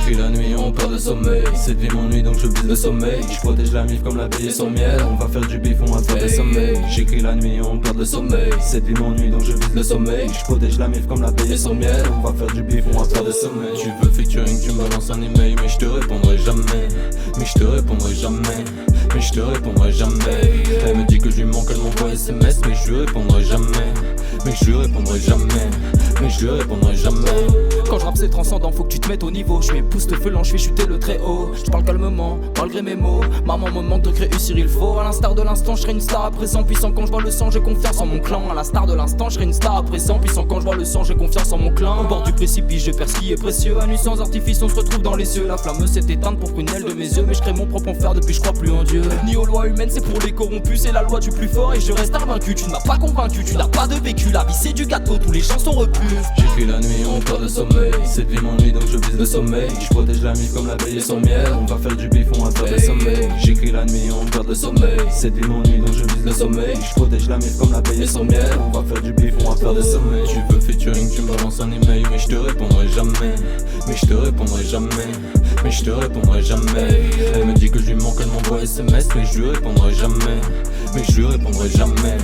J'écris la nuit, on perd le sommeil. Cette vie m'ennuie donc je vise le sommeil. Je protège la mif comme la veille et son miel. On va faire du bif, on va faire des sommeils. J'écris la nuit, on perd le sommeil. Cette vie m'ennuie donc je vise le sommeil. Je protège la mif comme la veille et son miel. On va faire du bif, on va faire des sommeils. Tu veux featuring, tu me balances un email. Mais je te répondrai jamais. Mais je te répondrai jamais. Mais je te répondrai jamais. Elle me dit que je lui manque, elle m'envoie SMS. Mais je lui répondrai jamais. Mais je lui répondrai jamais. Mais je lui répondrai jamais. Quand je rappe c'est transcendant, faut que tu te mettes au niveau. Je suis époustouflant, je fais chuter le très haut. Je parle calmement, malgré mes mots. Maman me manque de réussir, il faut. À l'instar de l'instant, je serai une star à présent. Puissant quand je vois le sang, j'ai confiance en mon clan. À l'instar de l'instant, je serai une star à présent. Puissant quand je vois le sang, j'ai confiance en mon clan. Au bord du précipice, je perds ce qui est précieux. À nuit sans artifice, on se retrouve dans les cieux. La flamme s'est éteinte pour prunelle de mes yeux. Mais je crée mon propre enfer depuis je crois plus en Dieu. Ni aux lois humaines, c'est pour les corrompus. C'est la loi du plus fort et je reste invaincu. Tu ne m'as pas convaincu, tu n'as pas de vécu. La vie c'est du gâteau, tous les gens sont repus. J'écris la nuit, on perd le sommeil. Cette vie m'ennuie donc je vise le sommeil. Je protège la mif comme la veille et son miel. On va faire du bif, on va faire des sommeils. J'écris la nuit, on perd le sommeil. Cette vie m'ennuie donc je vise le sommeil. Je protège la mif comme la veille et son miel. On va faire du bif, on va faire des sommeils. Tu veux featuring, tu me balances un email. Mais je te répondrai jamais. Mais je te répondrai jamais. Mais je te répondrai jamais. Elle me dit que je lui manque, elle m'envoie SMS. Mais je lui répondrai jamais. Mais je lui répondrai jamais.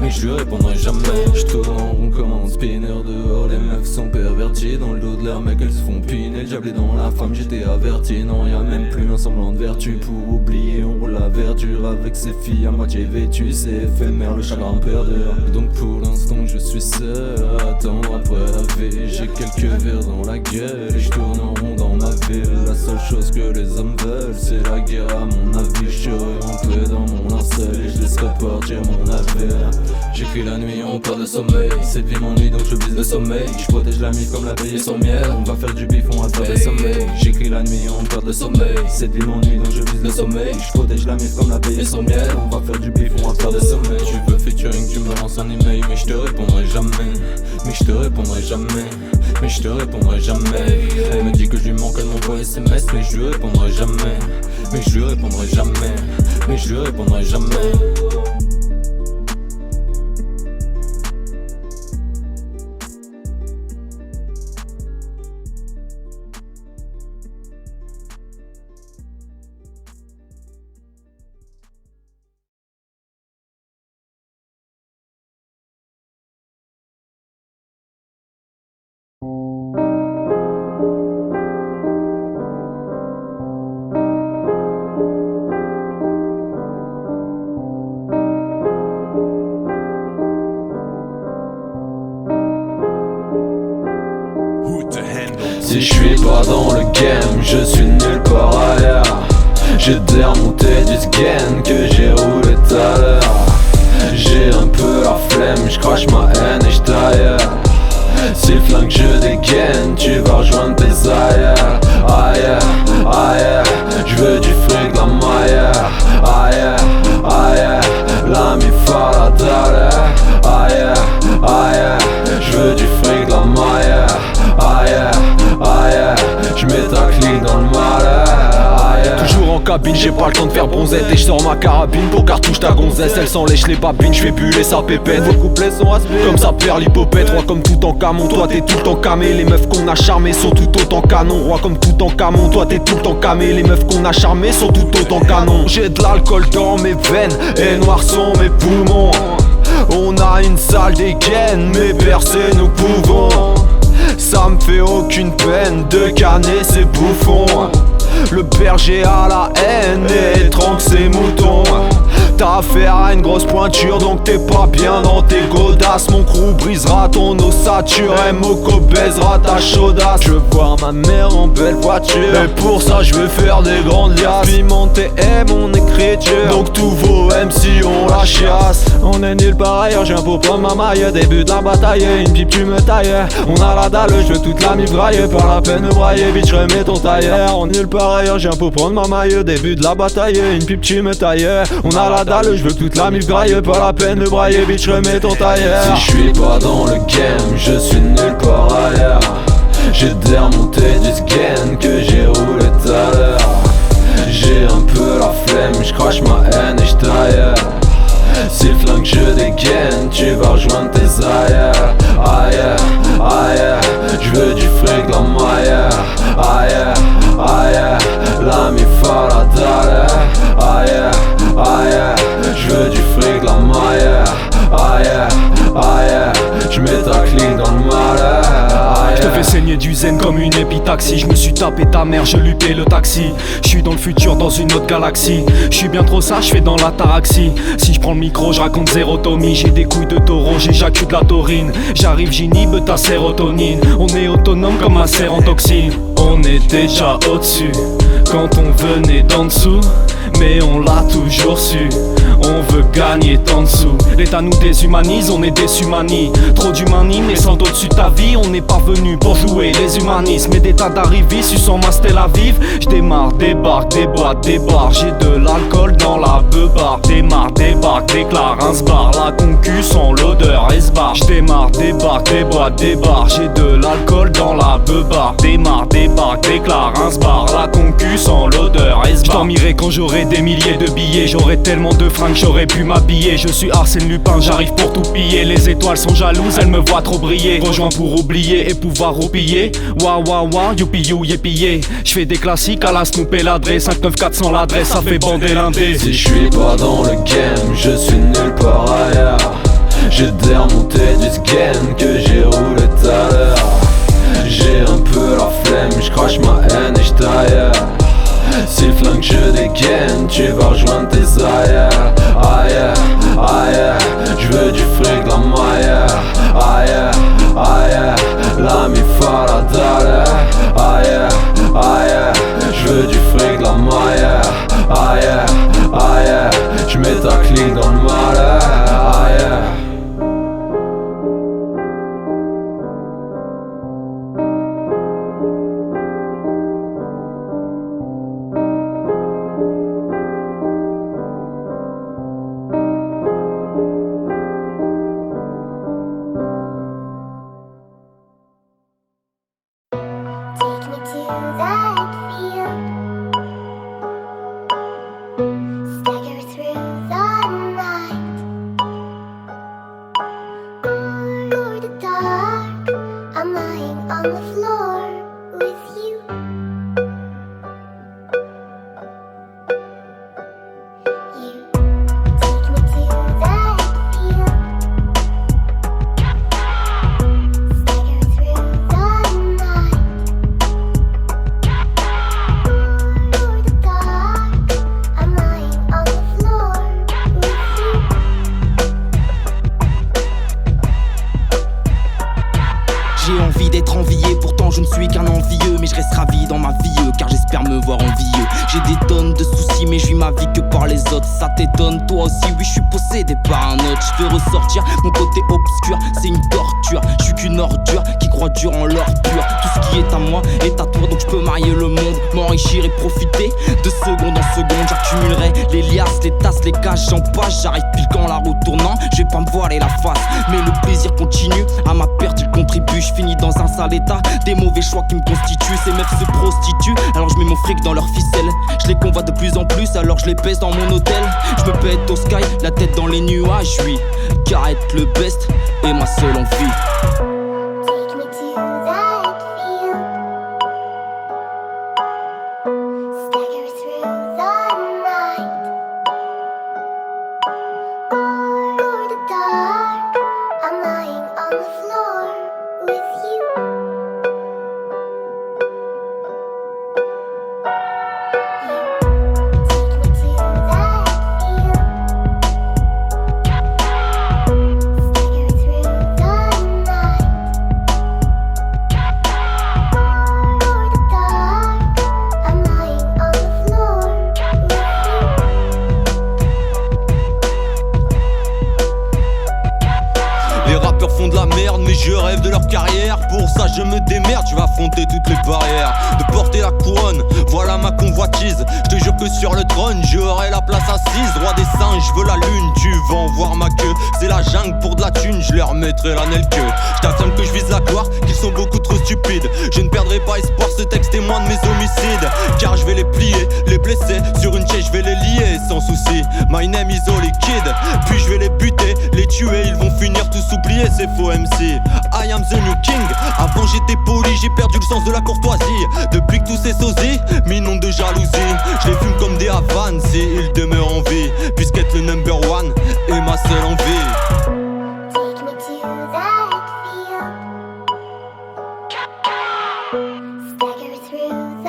Mais je lui répondrai jamais. Je tourne en rond comme un spinner dehors. Les meufs sont perverties. Dans le dos de leur mec elles se font piner. Le diable est dans la femme, j'étais averti. Non y'a même plus un semblant de vertu. Pour oublier on roule la verdure. Avec ces filles à moitié vêtues. C'est éphémère le chagrin perdure. Donc pour l'instant je suis seul à attendre après la vie. J'ai quelques verres dans la gueule. Et je tourne en rond dans ma ville. La seule chose que les hommes veulent c'est la guerre à mon avis. Je serai rentré dans mon linceul et je laisserai partir mon navire. J'écris la nuit, on perd le sommeil. Cette vie m'ennuie donc je vise le sommeil. Je protège la mif comme la veille et son miel. On va faire du bif, on va faire des sommeils. J'écris la nuit, on perd le sommeil. Cette vie m'ennuie donc je vise le sommeil. Je protège la mif comme la veille et son miel. On va faire du bif, on va faire des sommeils. Tu veux featuring, tu me balances un email. Mais je te répondrai jamais. Mais je te répondrai jamais. Mais je te répondrai jamais. Elle me dit que je lui manque, elle m'envoie SMS. Mais je lui répondrai jamais. Mais je lui répondrai jamais. Mais je lui répondrai jamais. Si je suis pas dans le game, je suis nulle part ailleurs. J'ai déremonté du skin que j'ai roulé tout à l'heure. J'ai un peu la flemme, je crache ma haine et je taille. Si le flingue je dégaine, tu vas rejoindre tes ailleurs. Aïe, aïe, je veux du fric, la maille. Aïe, aïe, la mif à la dalle. Aïe, aïe, je veux du fric, la maille. Aïe, aïe, je mets ta clique dans le malheur. Toujours en cabine, j'ai pas le temps de faire bronzette. Et je sors ma carabine pour cartouche ta gonzesse. Elle s'enlèche les babines, je fais buller sa pépette. Vos couplets sont aspirés comme ça perd l'hypopète. Roi comme tout en camon, toi t'es tout le temps camé. Les meufs qu'on a charmées sont tout autant canon. Roi comme tout en camon, toi t'es tout le temps camé. Les meufs qu'on a charmées sont tout autant canon. J'ai de l'alcool dans mes veines et noirs sont mes poumons. On a une salle dégaine, mais percer nous pouvons. Ça me fait aucune peine de canner ces bouffons. Le berger a la haine et étrangle ses moutons. T'as affaire à une grosse pointure donc t'es pas bien dans tes godasses. Mon crew brisera ton ossature et Moko baisera ta chaudasse. Je veux voir ma mère en belle voiture et pour ça je vais faire des grandes liasses. Pimenter est mon écriture donc tous vos MC ont la chiasse. On est nulle part ailleurs, je viens pour prendre ma maille. Début de la bataille, une pipe tu me tailles. On a la dalle, je veux toute la mif grailler. Par la peine de brailler, bitch remets ton tailleur. On est nulle part ailleurs, je viens pour prendre ma maille. Début de la bataille, une pipe tu me tailles. On a la dalle, je veux toute la mif grailler. Pas la peine de brailler, bitch remets ton tailleur. Si je suis pas dans le game, je suis nulle part ailleurs. J'ai déremonté du skin que j'ai roulé tout à l'heure. J'ai un peu la flemme, je crache ma haine et je taille. Si le flingue je dégaine, tu vas rejoindre tes ailleurs. Aïe, aïe, je veux du fric, la maille. Aïe, taper ta mère, je lui paie le taxi. Je suis dans le futur, dans une autre galaxie. Je suis bien trop sage, je fais dans l'ataraxie. Si je prends le micro, je raconte zérotomie. J'ai des couilles de taureau, j'éjacule de la taurine. J'arrive, j'inhibe ta sérotonine. On est autonome comme un cerf en toxine. On est déjà au-dessus quand on venait d'en dessous, mais on l'a toujours su. On veut gagner tant de sous. L'État nous déshumanise, on est déshumanis. Trop d'humanisme, mais sans au-dessus de ta vie. On n'est pas venu pour jouer les humanismes. Et des tas d'arrivistes, suçant ma Tel Aviv. J'démarre, débarque, déboîte, débarque. J'ai de l'alcool dans la beubar. Démarre, débarque, déclare un sbar. La concu sans l'odeur esbar. J'démarre, débarque, déboîte, débarque. J'ai de l'alcool dans la beubar. Démarre, débarque, déclare un sbar. La concu sans l'odeur esbar. J'dormirai quand j'aurai des milliers de billets. J'aurai tellement de fringues, j'aurais pu m'habiller. Je suis Arsène Lupin, j'arrive pour tout piller. Les étoiles sont jalouses, elles me voient trop briller. Rejoins pour oublier et pouvoir roupiller. Wa wa wa, youpi you, yépillé. J'fais des classiques à la Snoop et l'adresse 59400 l'adresse, ça fait bander l'indé. Si je suis pas dans le game, je suis nulle part ailleurs. J'ai déremonté du skin que j'ai roulé tout à l'heure. J'ai un peu la flemme, j'crache ma haine et j'taille. Si le flingue je dégaine, tu vas rejoindre tes ailleurs. Aïe, aïe, j'veux du fric, la maille. Aïe, aïe, la mi fa la dalle. Aïe, aïe, j'veux du fric, la maille. Aïe, aïe, j'mets ta clique dans le malheur. Aïe. J'ai envie d'être envié, pourtant je ne suis qu'un envieux. Mais je reste ravi dans ma vie, car j'espère me voir envieux. J'ai des tonnes de soucis, mais je vis ma vie que par les autres. Ça t'étonne, toi aussi, oui, je suis possédé par un autre. Je veux ressortir mon côté obscur, c'est une torture. Je suis qu'une ordure qui croit dur en l'or pur. Tout ce qui est à moi est à toi, donc je peux marier le monde, m'enrichir et profiter de seconde en seconde. J'accumulerai les liasses, les tasses, les caches, j'en passe. J'arrive pile quand la roue tournant, je vais pas me voiler la face. Mais le plaisir continue, à ma perte il contribue. Je finis dans un sale état, des mauvais choix qui me constituent. Ces meufs se prostituent, alors je mets mon fric dans leur ficelle. Je les convoite de plus en plus, alors je les pèse dans mon hôtel. Je me pète au sky, la tête dans les nuages, oui. Car être le best est ma seule envie. Font de la merde mais je rêve de leur carrière. Pour ça je me démerde, je vais affronter toutes les barrières. De porter la couronne, voilà ma convoitise. Je te jure que sur le trône j'aurai la place assise. Roi des singes, je veux la lune, tu vas en voir ma queue. C'est la jungle pour de la thune, je leur mettrai la nelle queue. Je t'affirme que je vise la gloire, qu'ils sont beaucoup trop stupides. Je ne perdrai pas espoir, ce texte témoin de mes homicides. Car je vais les plier, les blesser, sur une chaise je vais les lier sans souci. My name is Holy Kid. Puis je vais les buter, les tuer, ils vont finir tous oubliés. C'est faux MC, I am the new king. Avant j'étais poli, j'ai perdu le sens de la courtoisie. Depuis que tous ces sosies m'inondent de jalousie, je les fume comme des Havanes si ils demeurent en vie. Puisqu'être le number one est ma seule envie. Take me to that field. Stagger through the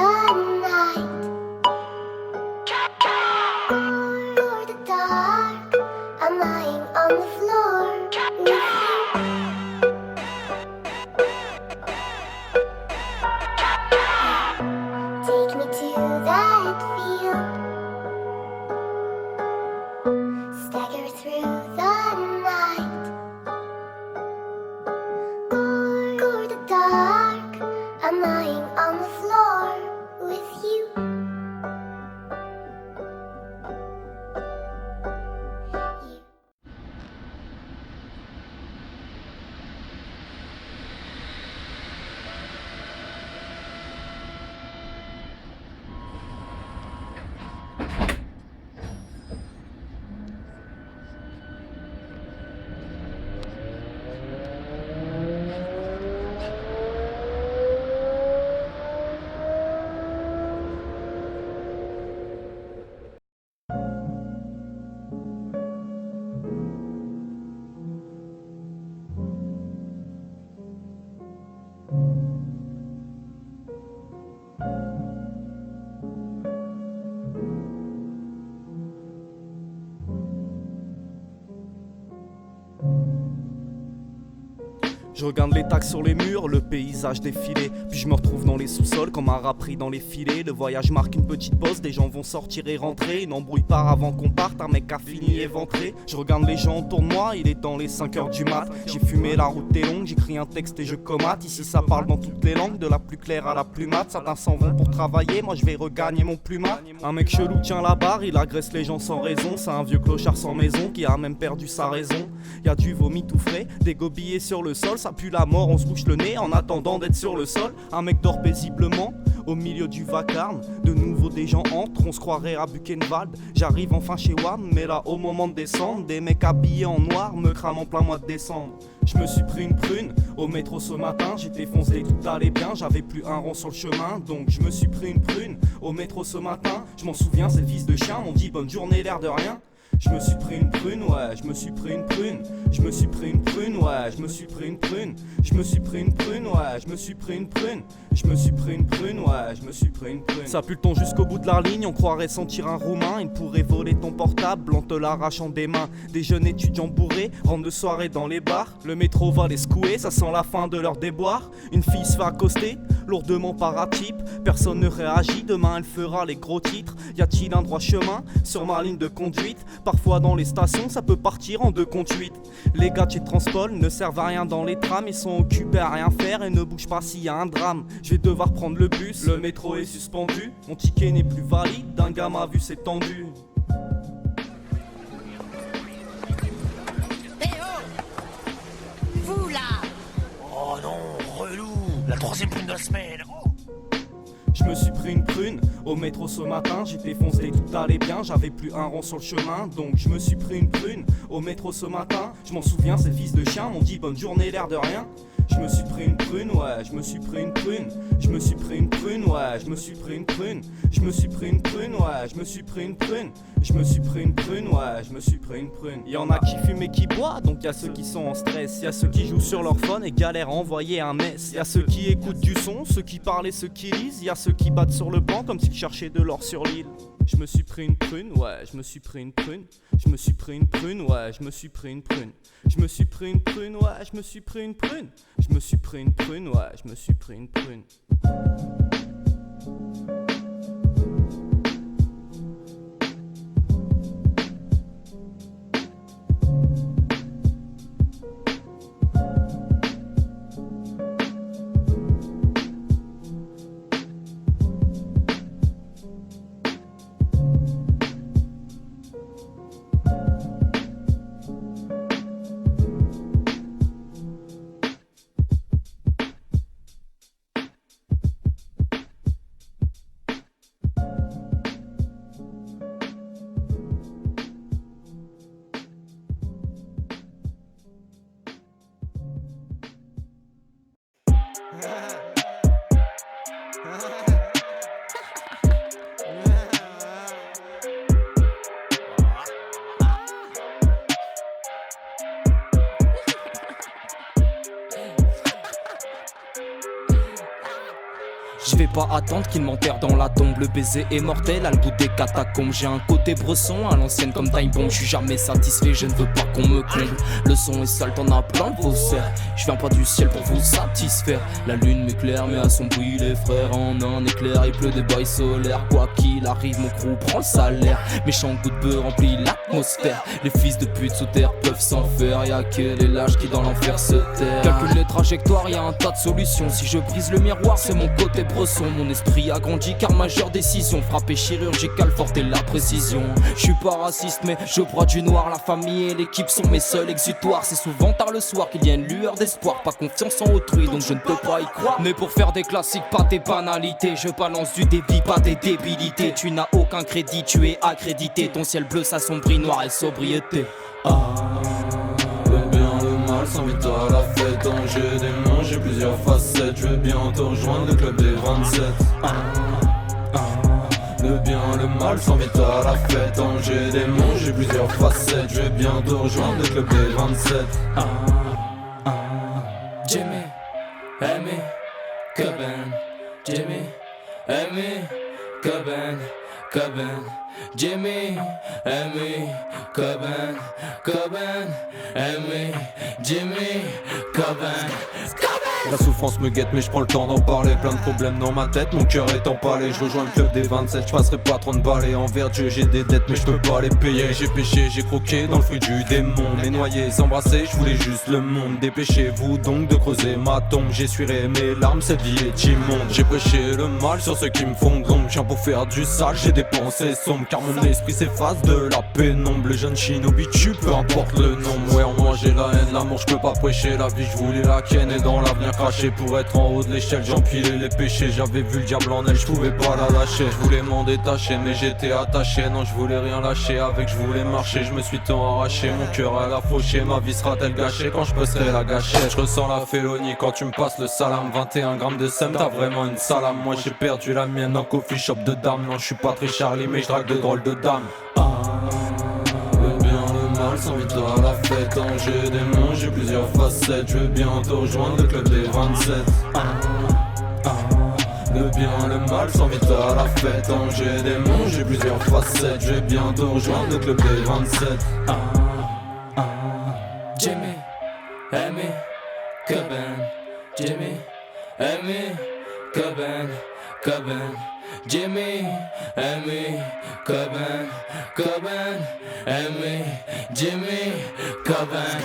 Je regarde les tags sur les murs, le paysage défilé. Puis je me retrouve dans les sous-sols comme un rat pris dans les filets. Le voyage marque une petite pause, des gens vont sortir et rentrer. Une embrouille part avant qu'on parte, un mec a fini éventré. Je regarde les gens autour de moi, il est dans les 5h du mat. J'ai fumé, la route est longue, j'écris un texte et je comate. Ici ça parle dans toutes les langues, de la plus claire à la plus mate. Certains s'en vont pour travailler, moi je vais regagner mon plumat. Un mec chelou tient la barre, il agresse les gens sans raison. C'est un vieux clochard sans maison qui a même perdu sa raison. Y'a du vomi tout frais, des gobillets sur le sol. Ça pue la mort, on se bouche le nez en attendant d'être sur le sol. Un mec dort paisiblement au milieu du vacarme. De nouveau des gens entrent, on se croirait à Buchenwald. J'arrive enfin chez WAM, mais là au moment de descendre, des mecs habillés en noir me crament en plein mois de décembre. Je me suis pris une prune au métro ce matin, j'étais foncé, tout allait bien, j'avais plus un rond sur le chemin. Donc je me suis pris une prune au métro ce matin. Je m'en souviens, c'est le fils de chien, m'ont dit bonne journée, l'air de rien. Je me suis pris une prune, ouais, je me suis pris une prune. Je me suis pris une prune, ouais, je me suis pris une prune. Je me suis pris une prune, ouais, je me suis pris une prune. Je me suis pris une prune, ouais, je me suis pris une prune. Ça pue le ton jusqu'au bout de la ligne, on croirait sentir un roumain. Il pourrait voler ton portable en te l'arrachant des mains. Des jeunes étudiants bourrés rentrent de soirée dans les bars. Le métro va les secouer, ça sent la fin de leur déboire. Une fille se fait accoster, lourdement par un type. Personne ne réagit, demain elle fera les gros titres. Y a-t-il un droit chemin sur ma ligne de conduite? Parfois dans les stations ça peut partir en 2 contre 8. Les gars de chez Transpol ne servent à rien dans les trams. Ils sont occupés à rien faire et ne bougent pas s'il y a un drame. Je vais devoir prendre le bus, le métro est suspendu. Mon ticket n'est plus valide, d'un gars m'a vu c'est tendu. Vous là! Oh non, relou! La 3e prune de la semaine! Oh. Je me suis pris une prune au métro ce matin, j'étais foncé, tout allait bien, j'avais plus un rond sur le chemin. Donc je me suis pris une prune au métro ce matin. Je m'en souviens, c'est le fils de chien, m'ont dit bonne journée, l'air de rien. Je me suis pris une prune, ouais, je me suis pris une prune. Je me suis pris une prune, ouais, je me suis pris une prune. Je me suis pris une prune, ouais, je me suis pris une prune. Je me suis pris une prune, ouais, je me suis pris une prune. Y'en a qui fument et qui boivent, donc y'a ceux qui sont en stress. Y'a ceux qui jouent sur leur phone et galèrent à envoyer un mess. Y'a ceux qui écoutent du son, ceux qui parlent et ceux qui lisent. Y'a ceux qui battent sur le banc comme s'ils cherchaient de l'or sur l'île. Je me suis pris une prune, ouais, je me suis pris une prune. Je me suis pris une prune, ouais, je me suis pris une prune. Je me suis pris une prune, ouais, je me suis pris une prune. Je me suis pris une prune, ouais, je me suis pris une prune. Je vais pas attendre qu'il m'enterre dans la tombe. Le baiser est mortel à le bout des catacombes. J'ai un côté bresson à l'ancienne comme time bomb. Je suis jamais satisfait, je ne veux pas qu'on me comble. Le son est sale, t'en as plein de vos serres. Je viens pas du ciel pour vous satisfaire. La lune m'éclaire mais assombrit les frères. En un éclair il pleut des bails solaires. Quoi qu'il arrive mon crew prend le salaire. Méchant goût de beurre remplit l'atmosphère. Les fils de pute sous terre peuvent s'en faire. Y'a que les lâches qui dans l'enfer se tairent. Calcule les trajectoires, y'a un tas de solutions. Si je brise le miroir c'est mon côté bresson. Mon esprit a grandi car majeure décision. Frappée chirurgicale, forte et la précision. Je suis pas raciste mais je broie du noir. La famille et l'équipe sont mes seuls exutoires. C'est souvent tard le soir qu'il y a une lueur d'espoir. Pas confiance en autrui donc je ne peux pas y croire. Mais pour faire des classiques, pas des banalités. Je balance du débit, pas des débilités. Tu n'as aucun crédit, tu es accrédité. Ton ciel bleu s'assombrit, noir et sobriété. Le bien, le mal s'invite à la fête. J'ai des mains, j'ai plusieurs facettes. Je veux bien te rejoindre, le club des 27. Le bien, le mal s'invite à la fête. J'ai des mains, j'ai plusieurs facettes. Je veux bien te rejoindre, le club des 27. Jimmy, Amy, Cobain. Jimmy, Amy, Cobain, Cobain. Jimmy, Amy, Coben, Amy, Jimmy, Coben. La souffrance me guette mais je prends le temps d'en parler. Plein de problèmes dans ma tête, mon cœur est empalé. Je rejoins le club des 27, je passerai pas 30 balais. Envers Dieu j'ai des dettes mais je peux pas les payer. J'ai péché, j'ai croqué dans le fruit du démon. Mais noyé, s'embrasser, je voulais juste le monde. Dépêchez-vous donc de creuser ma tombe. J'essuierai mes larmes, cette vie est immonde. J'ai prêché le mal sur ceux qui me font d'ombre. Je viens pour faire du sale, j'ai des pensées sombres. Car mon esprit s'efface de la pénombre. Le jeune shinobi tue, peu importe le nombre. Ouais, en moi j'ai la haine, l'amour, je peux pas prêcher. La vie je voulais la ken et dans l'avenir craché. Pour être en haut de l'échelle, j'empilais les péchés. J'avais vu le diable en elle, je pouvais pas la lâcher. Je voulais m'en détacher mais j'étais attaché. Non, je voulais rien lâcher, avec je voulais marcher. Je me suis tant arraché, mon cœur elle a fauché. Ma vie sera-t-elle gâchée quand je passerai la gâchette? Je ressens la félonie quand tu me passes le salam. 21 grammes de sème, t'as vraiment une salame. Moi j'ai perdu la mienne en coffee shop de dame. Non, je suis pas très Charlie mais je drague de drôles de dames. Le bien, le mal s'invite à la fête. Ange démon, j'ai plusieurs facettes. Je veux bientôt rejoindre le club des 27. Le bien, le mal s'invite à la fête. Ange démon, j'ai plusieurs facettes. Je vais bientôt rejoindre le club des 27. Jimmy, Amy, Coben, Jimmy, Amy, Coben, Jimmy, Amy, Coben, Amy, Jimmy, Coben.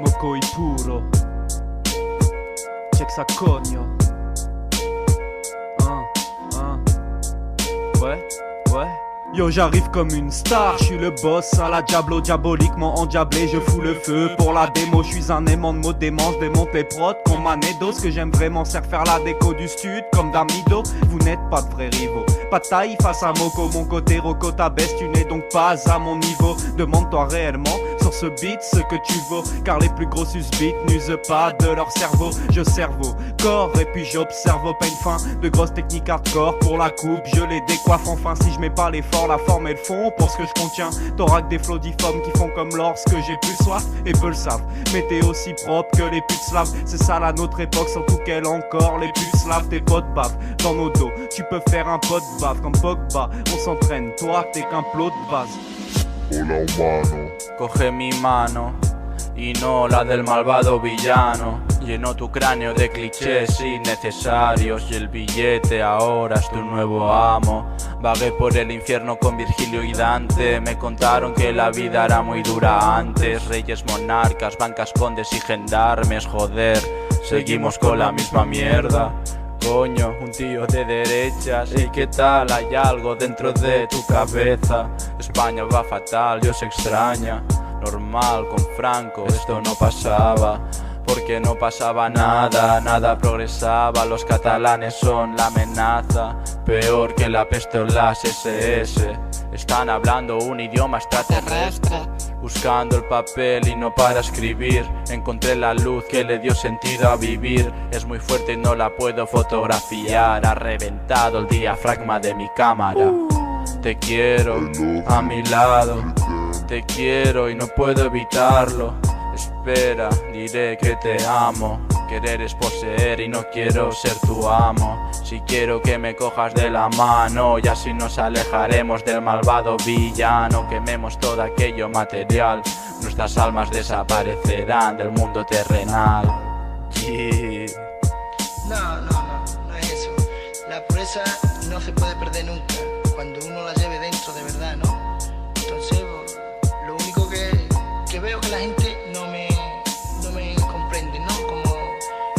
Mokoi puro, check ça cogne. Ouais. Yo, j'arrive comme une star, je suis le boss à la Diablo, diaboliquement endiablé, je fous le feu pour la démo, je suis un aimant de mots dément, je démonte les prods qu'on manédo, ce que j'aime vraiment c'est refaire la déco du stud comme Damido, vous n'êtes pas de vrais rivaux, pas de taille face à Moko, mon côté Rocco t'abaisse, tu n'es donc pas à mon niveau, demande-toi réellement sur ce beat ce que tu vaux, car les plus gros susbites n'usent pas de leur cerveau, je cerveau, corps et puis j'observe au peine fin, de grosses techniques hardcore pour la coupe, je les décoiffe enfin si je mets pas l'effort, la forme et le fond pour ce que je contiens, t'auras que des flots difformes qui font comme lorsque j'ai plus soif et peu le savent, mais t'es aussi propre que les putes slaves, c'est ça la notre époque, surtout qu'elle encore les putes slaves, tes potes bavent dans nos dos, tu peux faire un pote bave comme Pogba, on s'entraîne, toi t'es qu'un plot de base. Hola humano, Coge mi mano y no la del malvado villano. Llenó tu cráneo de clichés innecesarios y el billete ahora es tu nuevo amo. Vagué por el infierno con Virgilio y Dante. Me contaron que la vida era muy dura antes. Reyes, monarcas, bancas, condes y gendarmes. Joder, seguimos con la misma mierda. Coño, un tío de derechas. ¿Y qué tal? Hay algo dentro de tu cabeza. España va fatal, Dios extraña. Normal, con Franco esto no pasaba. Porque no pasaba nada, nada progresaba. Los catalanes son la amenaza, peor que la peste o las SS. Están hablando un idioma extraterrestre, buscando el papel y no para escribir. Encontré la luz que le dio sentido a vivir. Es muy fuerte y no la puedo fotografiar. Ha reventado el diafragma de mi cámara. Te quiero a mi lado, te quiero y no puedo evitarlo. Espera, diré que te amo. Querer es poseer y no quiero ser tu amo. Si quiero que me cojas de la mano y así nos alejaremos del malvado villano. Quememos todo aquello material, nuestras almas desaparecerán del mundo terrenal. Yeah. No es eso. La pureza no se puede perder nunca, cuando uno la lleve dentro de verdad, ¿no? Entonces, lo único que veo que la gente no me comprende, ¿no?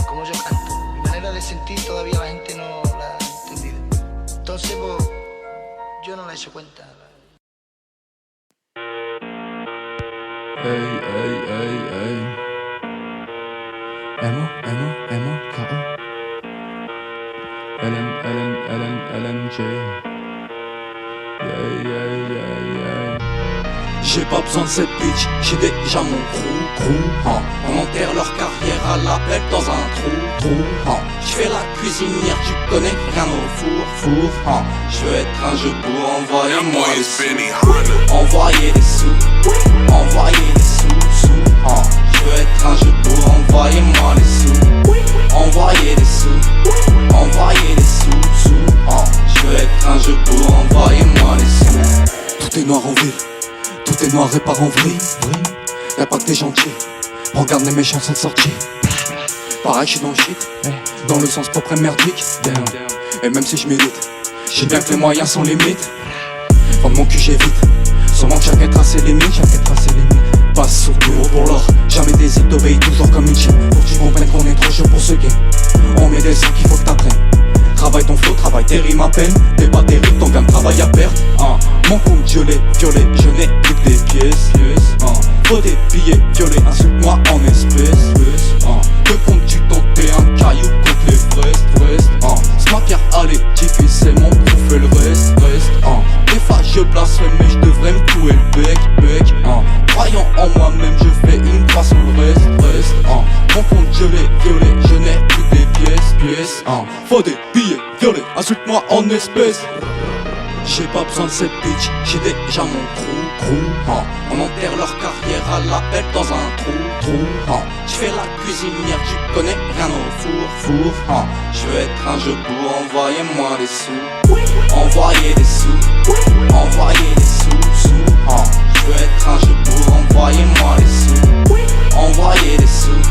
Como yo canto. Mi manera de sentir todavía la gente no la ha entendido. Entonces, yo no la he hecho cuenta. Ey. Emo, K.O. LNG. Yeah. J'ai pas besoin de cette bitch, j'ai déjà mon crew, On enterre leur carrière à la pelle dans un trou, J'fais la cuisinière, tu connais rien au four, J'veux être un jeu pour envoyer-moi des sous. Envoyer des sous, J'veux être un jeu pour envoyer-moi des sous. Envoyer des sous, J'veux être un jeu pour envoyer-moi des sous. Tout est noir en ville, tout est noir et part en vrille. Y'a pas que des gentils, regarde les méchants s'en sortir. Pareil j'suis dans le shit, dans le sens propre et merdique. Et même si j'mérite, j'ai bien que les moyens sont limites. Prendre mon cul j'évite, sûrement que chacun trace ses limites. Passe sur bureau pour l'or, jamais d'hésite, t'obéis toujours comme une chienne. Faut que tu comprennes qu'on est trop chaud pour ce game. On met des sons qu'il faut que t'apprennes. Travaille ton flow, travaille tes rimes à peine. T'es pas terrible, ton gamme travaille à perte. Mon compte violet, je n'ai plus que des pièces. Faut des billets violets, insulte-moi en espèces. Que comptes-tu tenter un caillou contre les fraises? C'est ma pierre à l'édifice, c'est mon crew fait le reste. Des fois je blasphème mais je devrais me couer le bec. Croyant en moi-même, je fais une croix sur le reste. Mon compte violet, je n'ai plus que des pièces. Faut des billets violets, insulte-moi en espèces. J'ai pas besoin de cette bitch, j'ai déjà mon crew. On enterre leur carrière à la pelle dans un trou. J'fais la cuisinière, tu connais rien au four. J'veux être un jeu pour envoyer-moi des sous. Envoyer des sous, J'veux être un jeu pour envoyer-moi des sous. Envoyer des sous,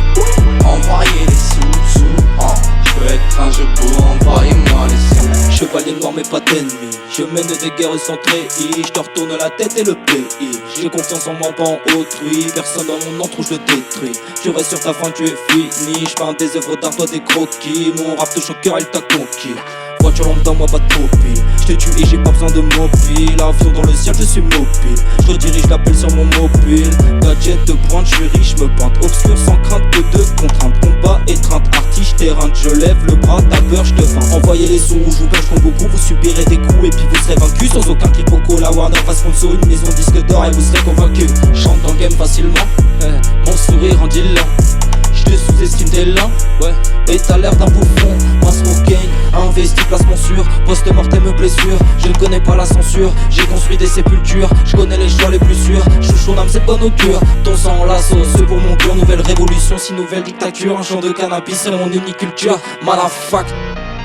J'veux être un jeu pour envoyer-moi des sous. Chevalier noir mais pas d'ennemis. Je mène des guerres sans treillis. Je te retourne la tête et le pays. J'ai confiance en moi, pas en autrui. Personne dans mon entre où je le détruis. Je reste sur ta fin, tu es fini. Je peins des œuvres d'art, toi des croquis. Mon rap te choqueur, il t'a conquis. Voiture lambda, moi pas de copie. Je te tue et j'ai pas besoin de mobile. Avion dans le ciel, je suis mobile. Je redirige l'appel sur mon mobile. Gadget de pointe, je suis riche, me pointe obscur sans crainte que de contraintes. Combat, étreinte, artiche, terrain. Je lève le bras, t'as peur, je te feins. Envoyez les sous, je vous pêche comme beaucoup. Vous subirez des coups et puis vous serez vaincus. Sans aucun quiproquo, la Warner va sponsor une maison disque d'or et vous serez convaincus. Chante dans le game facilement, mon sourire en dit lent. Je te sous-estime tes lents, et t'as l'air d'un bouffon. Moi smoking, investi, placement sûr. Post-mortem blessure, je ne connais pas la censure. J'ai construit des sépultures, je connais les choix les plus sûrs. Chouchou d'âme c'est bon augure, ton sang la sauce pour mon cœur. Nouvelle révolution, si nouvelle dictature. Un champ de cannabis c'est mon unique culture, motherfuck.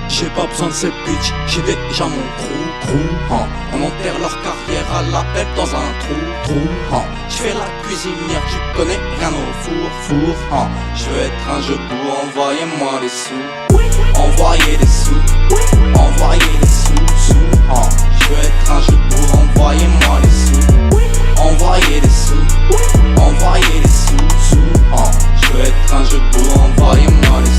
J'ai pas besoin de cette bitch, j'ai déjà mon crew. On enterre leur carrière à la pelle dans un trou. J'fais la cuisinière, tu connais rien au four. J'veux être un jeu pour envoyer-moi des sous. Envoyer des sous, J'veux être un jeu pour envoyer-moi des sous. Envoyer des sous, J'veux être un jeu pour envoyer-moi des sous.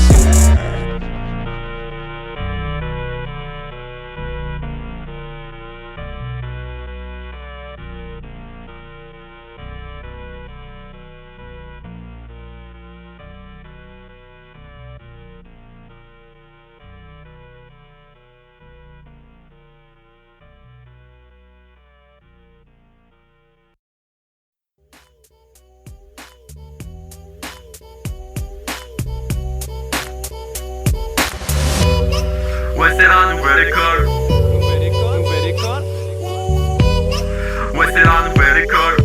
Ouais, c'est la nouvelle école. Ouais, c'est la nouvelle école.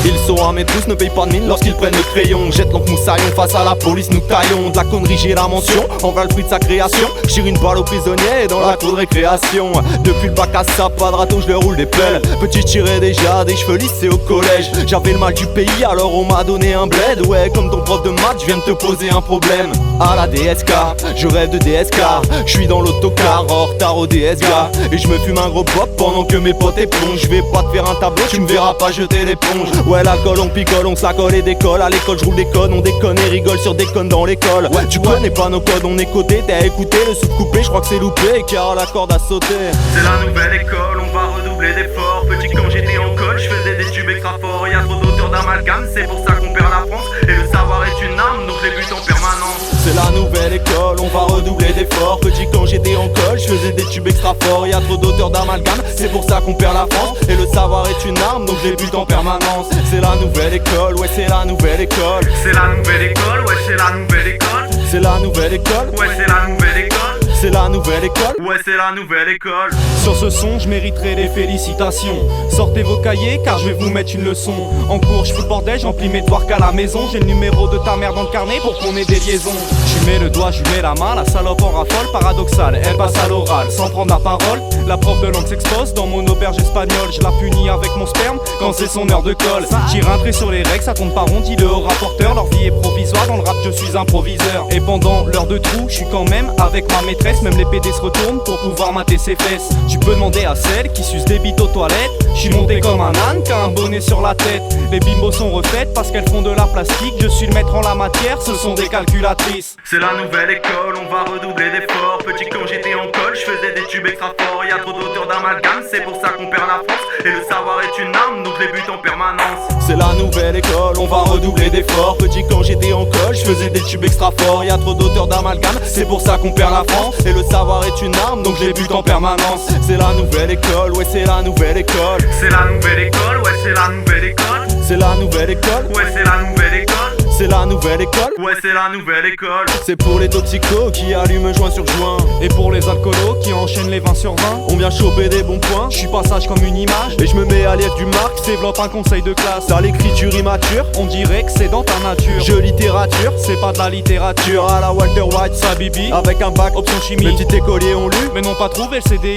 Ils pinceau à mes trousses ne paye pas de mine lorsqu'ils prennent le crayon. Jette l'encre moussaillon, face à la police nous taillons. De la connerie j'ai la mention, on va le fruit de sa création. J'tire une balle aux prisonniers dans la cour de récréation. Depuis le bac à sable, pas de râteau, je leur roule des pelles. Petit j'tirais déjà des cheveux lissés au collège. J'avais le mal du pays alors on m'a donné un bled. Ouais comme ton prof de maths, je viens de te poser un problème. À la DSK, je rêve de DSK. Je suis dans l'autocar, en retard au DSK. Et je me fume un gros pop pendant que mes potes éplongent. Je vais pas te faire un tableau, tu me verras pas jeter l'éponge. Ouais l'alcool on picole, on s'accole et décolle. À l'école je roule des connes, on déconne et rigole sur des connes dans l'école. Ouais tu connais pas nos codes, on est coté, t'as écouté le souffle coupé, je crois que c'est loupé car la corde a sauté. C'est la nouvelle école, on va redoubler d'efforts. Petit quand j'étais en colle, je faisais des tubes extra forts. Y'a trop d'auteurs d'amalgame, c'est pour ça qu'on perd la France. Et le savoir est une arme, donc les buts en permanence. C'est la nouvelle école, on va redoubler d'efforts. Petit quand j'étais en colle, je faisais des tubes extra forts. Y'a trop d'auteurs d'amalgame, c'est pour ça qu'on perd la France. Et le savoir est une arme, donc je les bute en permanence. C'est la nouvelle école, ouais c'est la nouvelle école. C'est la nouvelle école, ouais c'est la nouvelle école. C'est la nouvelle école, ouais c'est la nouvelle école. C'est la nouvelle école, ouais c'est la nouvelle école. Sur ce son, je mériterai des félicitations. Sortez vos cahiers car je vais vous mettre une leçon. En cours, je fous le bordel, je remplis mes devoirs qu'à la maison. J'ai le numéro de ta mère dans le carnet pour qu'on ait des liaisons. Je mets le doigt, je mets la main, la salope en raffole. Paradoxale, elle passe à l'oral sans prendre la parole. La prof de langue s'expose dans mon auberge espagnole. Je la punis avec mon sperme quand c'est son heure de colle. Tire un trait sur les règles, ça compte pas rond, dis-le au rapporteur. Leur vie est provisoire, dans le rap je suis improviseur. Et pendant l'heure de trou, je suis quand même avec ma maîtresse. Même les PD se retournent pour pouvoir mater ses fesses. Tu peux demander à celle qui suce des bites aux toilettes. Je suis monté comme un âne qui a un bonnet sur la tête. Les bimbos sont refaites parce qu'elles font de la plastique. Je suis le maître en la matière, ce sont des calculatrices. C'est la nouvelle école, on va redoubler d'efforts. Petit quand j'étais en colle, je faisais des tubes extra forts. Y'a trop d'auteurs d'amalgame, c'est pour ça qu'on perd la France. Et le savoir est une arme, donc je les bute en permanence. C'est la nouvelle école, on va redoubler d'efforts. Petit quand j'étais en colle, je faisais des tubes extra forts. Y'a trop d'auteurs d'amalgame, c'est pour ça qu'on perd la France. Et le savoir est une arme, donc je les bute en permanence. C'est la nouvelle école, ouais c'est la nouvelle école. C'est la nouvelle école, ouais c'est la nouvelle école. C'est la nouvelle école, ouais c'est la nouvelle école. C'est la nouvelle école, ouais c'est la nouvelle école. C'est pour les toxicos qui allument joint sur joint. Et pour les alcoolos qui enchaînent les 20 sur 20. On vient choper des bons points, je suis passage comme une image. Et je me mets à l'aise du marque, développe un conseil de classe. T'as l'écriture immature, on dirait que c'est dans ta nature. Je littérature, c'est pas de la littérature. À la Walter White, ça bibi, avec un bac option chimie. Les petits écoliers ont lu, mais n'ont pas trouvé le CDI.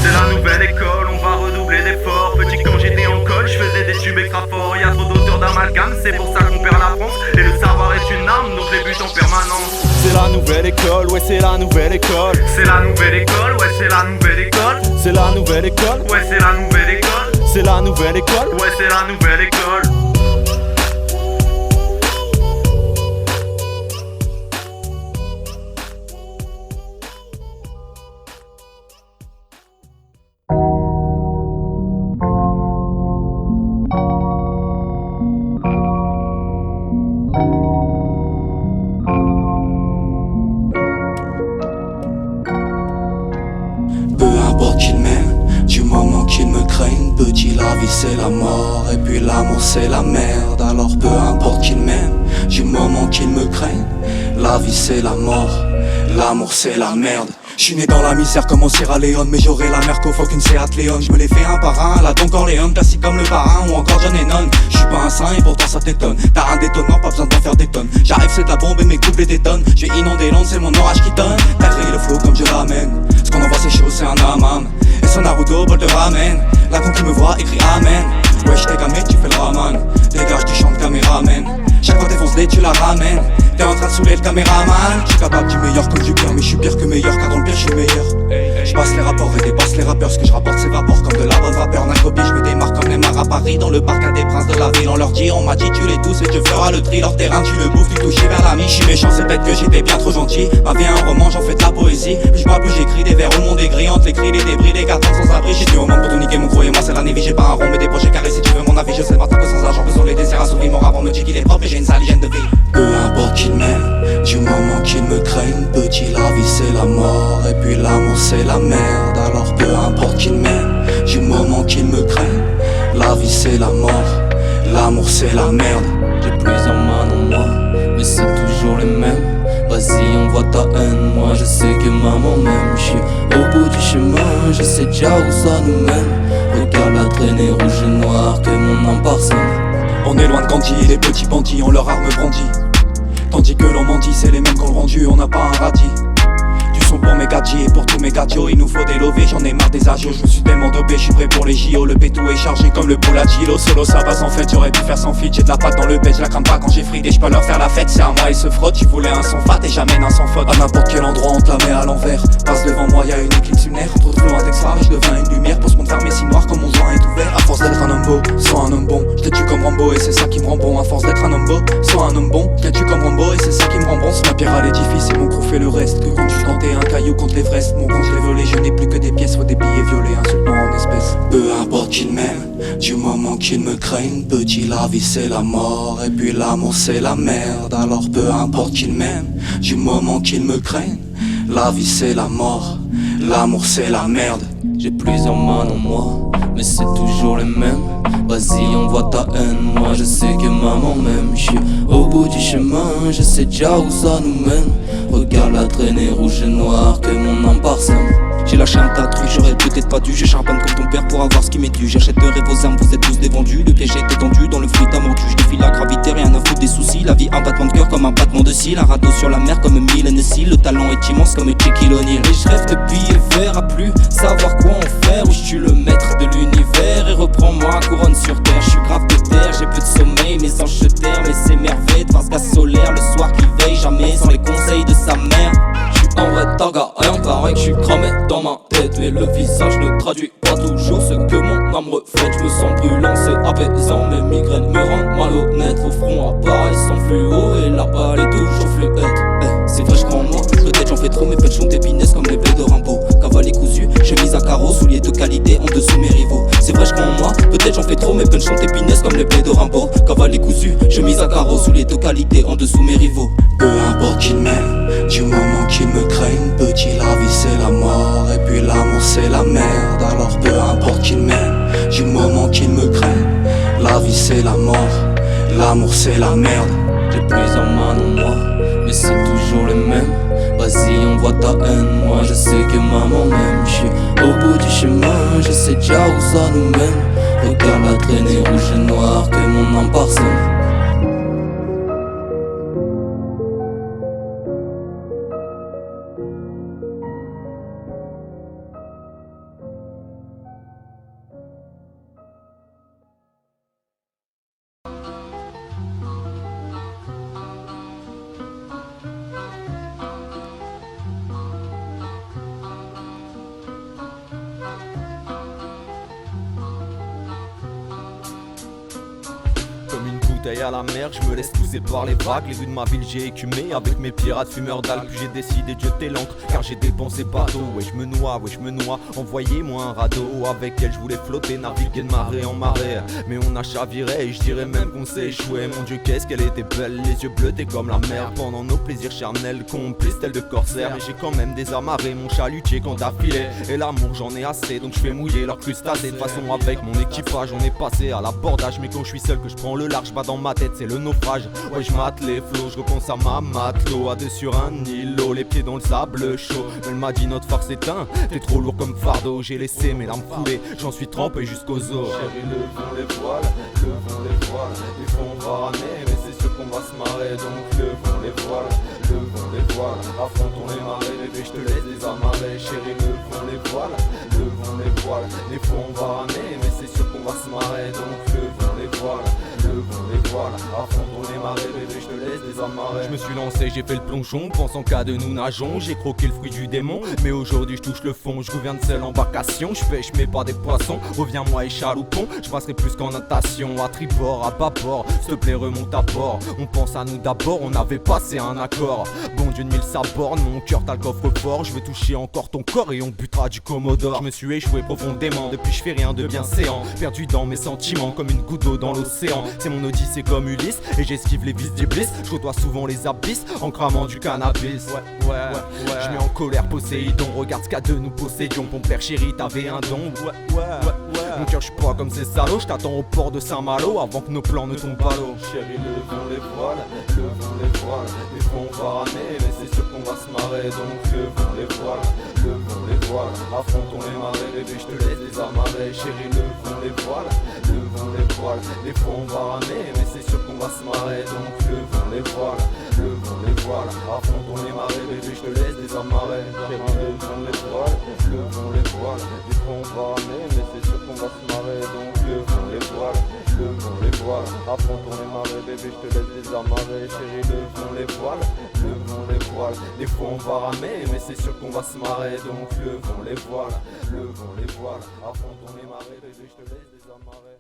C'est la nouvelle école, on va redoubler d'efforts. Petit quand j'étais en colle, je faisais des tubes extra forts. Y'a trop d'auteurs d'amalgame, c'est pour ça qu'on perd la France. Et le savoir est une arme, donc je les bute en permanence. C'est la nouvelle école, ouais c'est la nouvelle école. C'est la nouvelle école, ouais c'est la nouvelle école. C'est la nouvelle école, ouais c'est la nouvelle école. C'est la nouvelle école, ouais c'est la nouvelle école. Petit, la vie c'est la mort, et puis l'amour c'est la merde. Alors peu importe qu'ils m'aiment, du moment qu'ils me craignent. La vie c'est la mort, l'amour c'est la merde. J'suis né dans la misère comme en Sierra Leone, mais j'aurai la mère qu'au fuck une Seat Leon. J'me les fais un par un, la Don Corleone, classique comme le parrain ou encore John Lennon. J'suis pas un saint et pourtant ça t'étonne. T'as un détonnant, pas besoin d'en faire des tonnes. J'arrive c'est de la bombe et mes couplets détonnent. J'vais inonder Londres, c'est mon orage qui donne. T'as créé le flow comme je l'amène. Ce qu'on envoie c'est chaud, c'est un hammam. Et son Naruto, bol de ramen. La con qui me voit écrit amen. Wesh t'es gamé, tu fais le raman. Dégage du champ de caméraman. Chaque fois t'es tu la ramènes. T'es en train de saouler le caméraman. J'suis capable du meilleur comme du pire, mais j'suis pire que meilleur, car dans le pire j'suis meilleur. J'passe les rapports et dépasse les rappeurs. Ce que j'rapporte c'est vapeur comme de la bonne vapeur. D'un copie j'me démarque comme les mares à Paris. Dans le parc un des princes de la ville. On leur dit, on m'a dit tu les tous et tu feras le tri. Leur terrain tu le bouffes, tu touches vers l'ami. J'suis méchant, c'est peut-être que j'étais bien trop gentil. Ma vie un roman, j'en fais de la poésie. Plus j'bois, plus j'écris des vers au monde aigri. Entre les cris, les débris, les cartons sans abri. J'suis au monde pour tout niquer, mon gros et moi c'est la Navy. J'ai pas un rond mais des projets carrés. Si tu veux mon avis, je sais pas tant que sans argent. Besoin les desserts assouvris. Mon rap on me dit qu'il est propre et j'ai une sale hygiène de vie. Peu importe qu'ils m'aiment, du moment qu'ils me craignent. Petit, la vie c'est la mort, et puis l'amour c'est la merde. Alors peu importe qu'ils m'aiment, du moment qu'ils me craignent. La vie c'est la mort, l'amour c'est la merde. J'ai plusieurs mains en moi, mais c'est toujours les mêmes. Vas-y envoie ta haine, moi je sais que maman m'aime. J'suis au bout du chemin, je sais déjà où ça nous mène. Regarde la traînée rouge et noire que mon âme parsème. On est loin de Gandhi, les petits bandits ont leur arme brandie. Tandis que l'on mendie, c'est les mêmes qu'on le rendu, on n'a pas un radis. Du son pour mes gadgets et pour tous mes gadios, il nous faut des lovés, j'en ai marre des agios. Je me suis tellement dopé, je suis prêt pour les JO. Le pétou est chargé comme le Boulagilo. Solo ça passe en fait, j'aurais pu faire sans feat. J'ai de la pâte dans le bed, je la crame pas quand j'ai fridé. Je peux leur faire la fête, c'est à moi, ils se frottent. Tu voulais un son fat et j'amène un sans faute. À n'importe quel endroit on te la met à l'envers. Passe devant moi, y'a une éclipse lunaire. Trop de flow, un texte rare et je deviens une lumière. Pour ce monde fermé si noir comme mon joint est ouvert. À force d'être un homme beau, sois un homme bon. Je te tue comme Rambo et c'est ça qui me rend bon. À force d'être un homme beau, sois un homme bon. Je te tue comme Rambo et c'est ça qui me rend bon. C'est ma pierre à l'édifice et mon crew fait le reste. Que quand tu tentais un caillou contre l'Everest. Mon compte je l'ai volé, je n'ai plus que des pièces, faut des billets violés, insultant en espèces. Peu importe qu'ils m'aiment, du moment qu'ils me craignent. Petit, la vie c'est la mort, et puis l'amour c'est la merde. Alors peu importe qu'ils m'aiment, du moment qu'ils me craignent. La vie c'est la mort, l'amour c'est la merde. J'ai plusieurs mains en moi, mais c'est toujours les mêmes. Vas-y envoie ta haine, moi je sais que maman m'aime. J'suis au bout du chemin, je sais déjà où ça nous mène. Regarde la traînée rouge et noire que mon âme parsème. J'ai lâché un tas de trucs, j'aurais peut-être pas dû. Je charbonne comme ton père pour avoir ce qui m'est dû. J'achèterai vos armes, vous êtes tous des vendus. Le piège est tendu, dans le fruit t'as mordu. Je défie la gravité, rien à foutre des soucis. La vie un battement de cœur comme un battement de cils. Un radeau sur la mer comme Mille Hennessy. Le talent est immense comme Shaquille O'Neal. Et je rêve de billets verts à plus savoir quoi en faire. Où je suis le maître de l'univers et reprends moi couronne sur terre. Je suis grave de terre, j'ai peu de sommeil. Mes anges se terrent, mais c'est merveilleux de voir ce gaz solaire. Le soir qui veille jamais sans les conseils de sa mère. En vrai taga, rien paraît que je suis cramé dans ma tête. Mais le visage ne traduit pas toujours ce que mon âme reflète. Je me sens brûlant, c'est apaisant. Mes migraines me rendent malhonnête. Au front apparaît sans fluo et la balle est toujours fluette. C'est vrai, je crois en moi, peut-être j'en fais trop. Mes punchs sont épineuses comme les blés de Rimbaud. Cavalier cousu, chemise à carreaux, souliers de qualité en dessous mes rivaux. C'est vrai, je crois en moi, peut-être j'en fais trop. Mes punchs sont épineuses comme les blés de Rimbaud. Cavalier cousu, chemise à carreaux, souliers de qualité en dessous mes rivaux. Peu importe qu'ils m'aiment, du moment qu'ils me craignent. Petit, la vie c'est la mort, et puis l'amour c'est la merde. Alors peu importe qu'ils m'aiment, du moment qu'ils me craignent. La vie c'est la mort, l'amour c'est la merde. J'ai plusieurs mains en moi, mais c'est toujours les mêmes. Vas-y envoie ta haine, moi je sais que maman m'aime. J'suis au bout du chemin, je sais déjà où ça nous mène. Regarde la traînée rouge et noire que mon âme parsème. À la mer, je me laisse pousser par les vagues. Les rues de ma ville j'ai écumé avec mes pirates fumeurs d'algues. Puis j'ai décidé de jeter l'encre car j'ai dépensé pas d'eau. Ouais je me noie, envoyez-moi un radeau. Avec elle je voulais flotter, naviguer de marée en marée. Mais on a chaviré et je dirais même qu'on s'est échoué. Mon Dieu qu'est-ce qu'elle était belle, les yeux bleutés comme la mer. Pendant nos plaisirs charnels, complices tels de corsaires. Mais j'ai quand même désamarré mon chalutier quand t'as filé. Et l'amour j'en ai assez donc je fais mouiller leur crustacés. De façon avec mon équipage on est passé à l'abordage. Mais quand je suis seul que je prends le large, bah dans ma tête c'est le naufrage. Ouais je mate les flots, je repense à ma matelot. À deux sur un îlot, les pieds dans le sable chaud. Elle m'a dit notre phare s'éteint, t'es trop lourd comme fardeau. J'ai laissé mes larmes couler, j'en suis trempé jusqu'aux os. Chérie levons les voiles, des fois on va ramer. Mais c'est sûr qu'on va se marrer, donc levons les voiles, affrontons les marées. Bébé je te laisse les amarrer. Chérie levons les voiles, des fois on va ramer. Mais c'est sûr qu'on va se marrer, donc levons les voiles, affrontons les marées. Bébé je te laisse les amarrer. Je me suis lancé, j'ai fait le plongeon, pensant qu'à de nous nageons. J'ai croqué le fruit du démon, mais aujourd'hui je touche le fond. Je gouverne seul en embarcation, je pêche mais pas des poissons. Reviens-moi et chaloupon, je passerai plus qu'en natation. À tribord, à bâbord, s'il te plaît remonte à bord. On pense à nous d'abord, on avait passé un accord. Bon Dieu de mille sabornes, mon cœur t'as le coffre fort. Je veux toucher encore ton corps et on butera du Commodore. Je me suis échoué profondément, depuis je fais rien de bien séant. Perdu dans mes sentiments, comme une goutte d'eau dans l'océan. C'est mon odyssée comme Ulysse, et j'esquive les vices d'Iblis. Je côtoie souvent les abysses, en cramant du cannabis. Ouais. Je mets en colère Poséidon, regarde ce qu'à deux nous possédions. Mon père chéri, t'avais un don. Mon cœur, je suis pas comme ces salauds. Je t'attends au port de Saint-Malo avant que nos plans ne tombent à l'eau. Chérie, levons les voiles, des fois on va ramer. Mais c'est sûr qu'on va se marrer, donc levons les voiles, voiles, affrontons les marées, bébé je te laisse les amarrer. Chérie, levons les voiles, levons les voiles. Des fois on va ramer, mais c'est sûr qu'on va se marrer. Donc levons les voiles, levons les voiles. Affrontons les marées, bébé je te laisse les amarrer. Chérie, levons les voiles, levons les voiles. Des fois on va ramer, mais c'est sûr qu'on va se marrer. Donc levons les voiles, levons les voiles. Affrontons les marées, bébé je te laisse les amarrer. Chérie, levons les voiles, levons les voiles. Des fois on va ramer, mais c'est sûr qu'on va se marrer. Donc levons les voiles, levons les voiles. Affrontons les marées, bébé je te laisse les amarrer.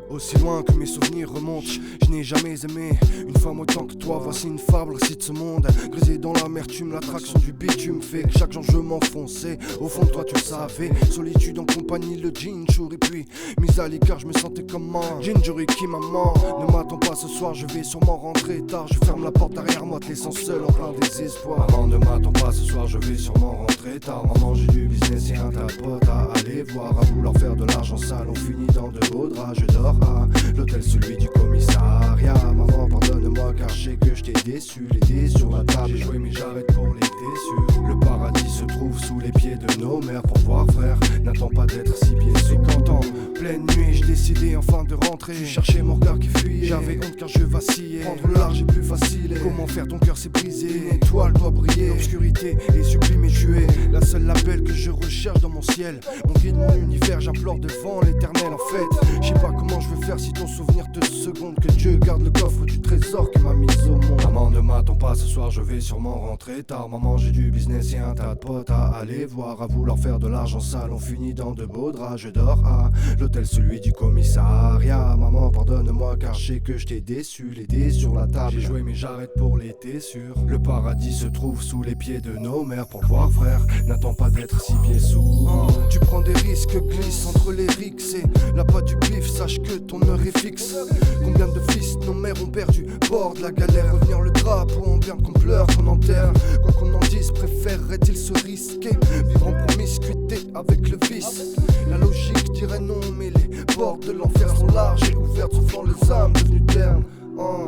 Aussi loin que mes souvenirs remontent, je n'ai jamais aimé une femme autant que toi. Voici une fable, récit de ce monde grisé dans l'amertume, l'attraction du bitume fait que chaque jour je m'enfonçais. Au fond de toi tu le savais, solitude en compagnie, le jean jour. Et puis mise à l'écart, je me sentais comme un Jinjuri qui maman. Ne m'attends pas ce soir, je vais sûrement rentrer tard. Je ferme la porte derrière moi, te laissant seul en plein désespoir. Maman, ne m'attends pas ce soir, je vais sûrement rentrer tard. Maman, j'ai du business et un tas de potes à aller voir. À vouloir faire de l'argent sale, on finit dans de beaux draps. Je dors à l'hôtel, celui du commissariat. Maman, pardonne-moi car je sais que je t'ai déçu. Les dés sur la table, j'ai joué mais j'arrête pour les déçus. Le paradis se trouve sous les pieds de nos mères. Pour voir frère, n'attends pas d'être si pieds sous. Quand en pleine nuit, je décidais enfin de rentrer. Tu cherchais mon regard qui fuyait, j'avais honte car je vacillais. Prendre le large est plus facile. Comment faire, ton cœur s'est brisé. Une étoile doit briller, l'obscurité est sublime et tu es la seule label que je recherche dans mon ciel. Mon guide, mon univers, j'implore devant l'éternel. En fait, je sais pas comment je veux faire si ton souvenir 2 secondes. Que Dieu garde le coffre du trésor qui m'a mis au monde. Maman, ne m'attends pas ce soir, je vais sûrement rentrer tard. Maman, j'ai du business et un tas de potes à aller voir. À vouloir faire de l'argent sale, on finit dans de beaux draps. Je dors à l'hôtel, celui du commissariat. Maman, pardonne-moi car je sais que je t'ai déçu. Les dés sur la table, j'ai joué mais j'arrête pour l'été sûr. Le paradis se trouve sous les pieds de nos mères. Pour voir frère, n'attends pas d'être si pieds sous. Tu prends des risques, glisse entre les rixes et la pas du pif, sache que ton heure est fixe. Combien de fils nos mères ont perdu, bord de la galère. Revenir le drapeau en berne qu'on pleure, qu'on enterre. Quoi qu'on en dise, préférerait-il se risquer? Vivre en promiscuité avec le vice. La logique dirait non, mais les portes de l'enfer sont larges et ouvertes, soufflant les âmes devenues ternes. Maman,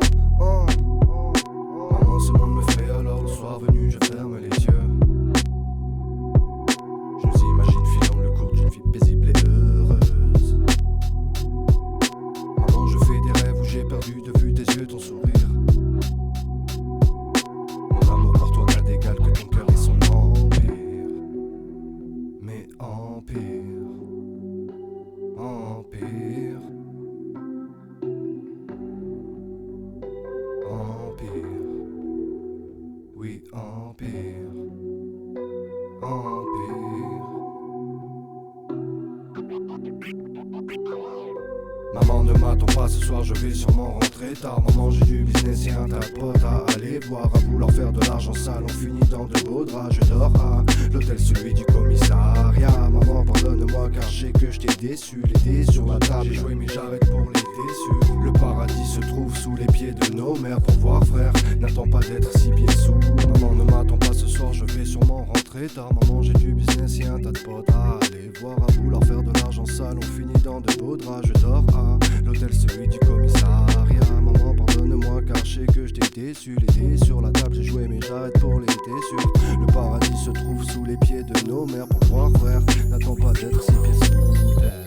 ce monde me fait alors le soir venu, je ferme les yeux. Je nous imagine filant le cours d'une vie paisible et heureuse. Maman, je fais des rêves où j'ai perdu de vue tes yeux, ton sourire. Mon amour pour toi n'a d'égal que ton cœur et son empire. Mais empire, empire, empire. Oui, empire, empire. Maman, ne m'attends pas ce soir, je vais sûrement rentrer tard. Maman, j'ai du business et un tas de potes à aller voir. À vouloir faire de l'argent sale, on finit dans de beaux draps. Je dors à l'hôtel, celui du commissariat. Maman, pardonne-moi car je sais que je t'ai déçu. Les dés sur la table, j'ai joué mais j'arrête pour les déçus. Le paradis se trouve sous les pieds de nos mères. Pour voir frère, n'attends pas d'être si pieds sous. Maman, ne m'attends pas ce soir, je vais sûrement rentrer tard. Maman, j'ai du business et un tas de potes à aller voir. À vouloir faire de l'argent sale, on finit dans de beaux draps. Je dors à l'hôtel, celui du commissariat. Maman, pardonne-moi car je sais que je t'ai déçu. Les dés sur la table, j'ai joué mais j'arrête pour les déçus. Le paradis se trouve sous les pieds de nos mères. Pour voir frère, n'attends pas d'être si pieds sous terre.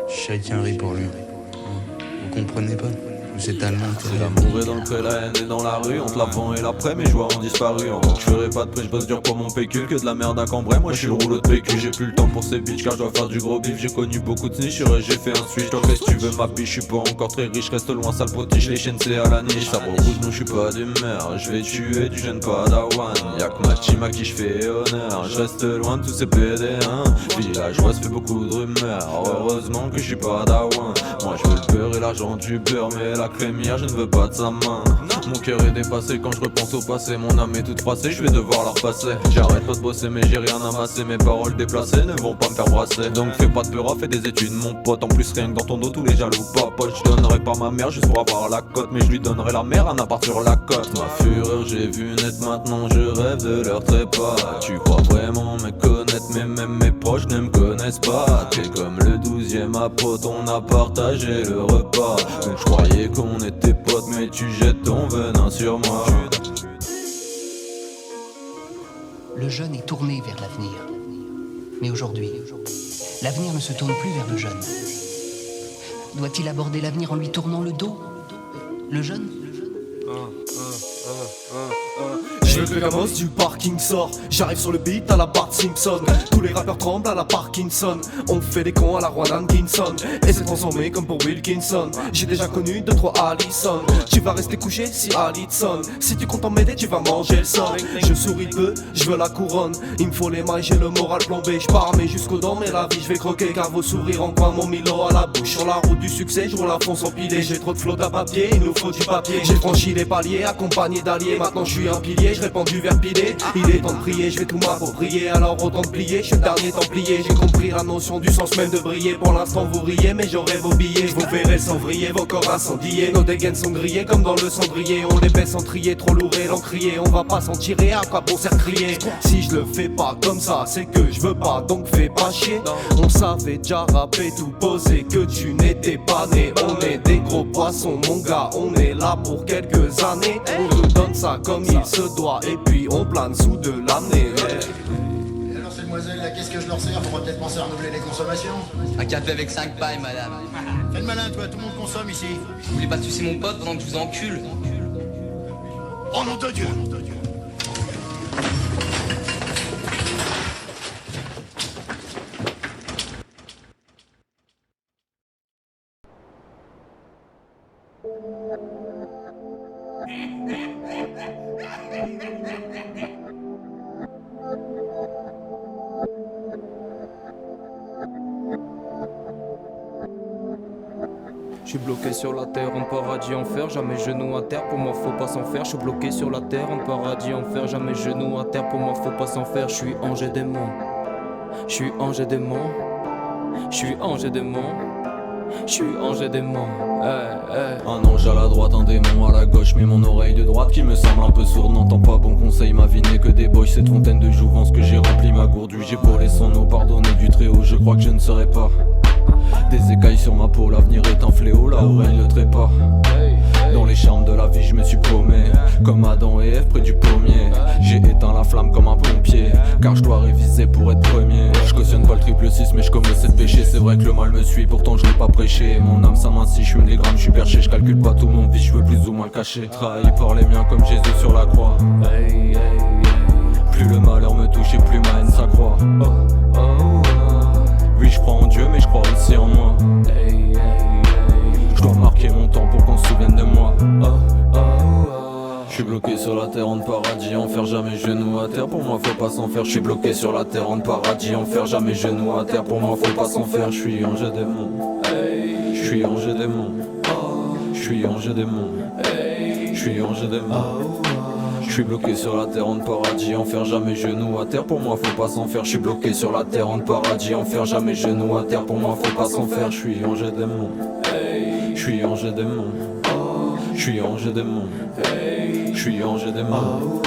Chacun rit pour lui. Vous comprenez pas? Vous êtes allemand. C'est l'amour est dans le pré, la haine est dans la rue. Entre l'avant et l'après, mes joueurs ont disparu. Encore que je ferai pas de prix, je bosse dur pour mon pécule. Que de la merde à Cambrai, moi je suis le rouleau de PQ. J'ai plus le temps pour ces bitches car je dois faire du gros bif. J'ai connu beaucoup de snitch, j'ai fait un switch. Toi qu'est-ce que tu veux ma biche, je suis pas encore très riche. Reste loin sale potiche, les chaînes c'est à la niche. Ça rebouche, non je suis pas d'humeur. Je vais tuer du jeune padawan. Y'a que ma team à qui je fais honneur. Je reste loin de tous ces PD1. Villageois se fait beaucoup de rumeurs. Heureusement que je suis pas dawan. Moi je veux le beurre et l'argent du beurre. Mais la crémière je ne veux pas de sa main. Mon cœur est dépassé quand je repense au passé. Mon âme est toute froissée, je vais devoir la repasser. J'arrête pas de bosser mais j'ai rien amassé. Mes paroles déplacées ne vont pas me faire brasser. Donc fais pas de peur, fais des études mon pote. En plus rien que dans ton dos tous les jaloux papotes. Je donnerai pas ma mère juste pour avoir la cote. Mais je lui donnerai la mer, un appart sur la côte. Ma fureur j'ai vu naître, maintenant je rêve de leur trépas. Tu crois vraiment me connaître mais même mes proches ne me connaissent pas. T'es comme le 12e apôtre, on a partagé le repas. Donc je croyais qu'on était potes mais tu jettes ton venin sur moi. Le jeune est tourné vers l'avenir. Mais aujourd'hui, l'avenir ne se tourne plus vers le jeune. Doit-il aborder l'avenir en lui tournant le dos? Le jeune? Je veux que Gamos du parking sort. J'arrive sur le beat à la Bart Simpson. Tous les rappeurs tremblent à la Parkinson. On fait des cons à la Rowan Atkinson. Et s'est transformé comme pour Wilkinson. J'ai déjà connu 2-3 Allison. Tu vas rester couché si Allison. Si tu comptes en m'aider tu vas manger le sol. Je souris peu, je veux la couronne. Il me faut les mailles, j'ai le moral plombé. Je pars mais jusqu'aux dents mais la vie je vais croquer. Car vos sourires en coin mon Milo à la bouche. Sur la route du succès je roule à fond sans piler. J'ai trop de flotte à papier, il nous faut du papier. J'ai franchi les paliers accompagné d'alliés. Maintenant je suis un pilier, je répands du verre pilé. Il est temps de prier, je vais tout m'approprier. Alors autant de plier, je suis le dernier templier. J'ai compris la notion du sens même de briller. Pour l'instant vous riez mais j'aurai vos billets. Vous verrez sans vriller, vos corps incendiés. Nos dégaines sont grillées comme dans le cendrier. On les baisse en trier, trop lourd et l'encrier. On va pas s'en tirer, à quoi bon faire crier? Si je le fais pas comme ça, c'est que je veux pas, donc fais pas chier. On savait déjà rapper, tout poser, que tu n'étais pas né. On est des gros poissons mon gars, on est là pour quelques années. On nous donne ça comme il se doit et puis on plane sous de l'année. Alors ces demoiselles là, qu'est-ce que je leur sers? Faudra peut-être penser à renouveler les consommations. Un café avec 5 pailles, madame. Fais le malin toi, tout le monde consomme ici. Vous voulez pas sucer mon pote pendant que je vous encule? Oh nom de Dieu! Je suis bloqué sur la terre, en paradis, enfer, jamais genou à terre, pour moi faut pas s'en faire. Je suis bloqué sur la terre, en paradis, enfer, jamais genou à terre, pour moi faut pas s'en faire. Je suis ange et démon, je suis ange et démon, je suis ange et démon, je suis ange et démon. Un ange à la droite, un démon à la gauche. Mais mon oreille de droite qui me semble un peu sourde n'entend pas bon conseil. Ma vie n'est que des boys, cette fontaine de jouvence que j'ai rempli ma gourde. J'ai volé son eau, pardonné du très haut. Je crois que je ne serai pas des écailles sur ma peau, l'avenir est un fléau, là où règne le trépas. Dans les charmes de la vie je me suis paumé, comme Adam et Ève près du pommier. J'ai éteint la flamme comme un pompier, car je dois réviser pour être premier. Je cautionne pas le triple 6 mais je commets 7 péchés. C'est vrai que le mal me suit, pourtant je l'ai pas prêché. Mon âme s'amincit, je fume des grammes, je suis perché. Je calcule pas tout mon vice, je veux plus ou moins le cacher. Trahi par les miens comme Jésus sur la croix. Plus le malheur me touche et plus ma haine s'accroît. Oui je crois en Dieu mais je crois aussi en moi. Je dois marquer mon temps pour qu'on se souvienne de moi. Je suis bloqué sur la terre, en paradis, enfer, jamais genou à terre, pour moi faut pas s'en faire. Je suis bloqué sur la terre, en paradis, enfer, jamais genou à terre, pour moi faut pas s'en faire. Je suis ange et démon, je suis ange et démon, je suis ange et démon, je suis ange et démon. Je suis bloqué sur la terre, en paradis, enfer, jamais genou à terre, pour moi faut pas s'en faire. Je suis bloqué sur la terre, en paradis, enfer, jamais genou à terre, pour moi faut pas s'en faire. Je suis ange et démon, je suis ange et démon, je suis ange et démon, je suis ange et démon,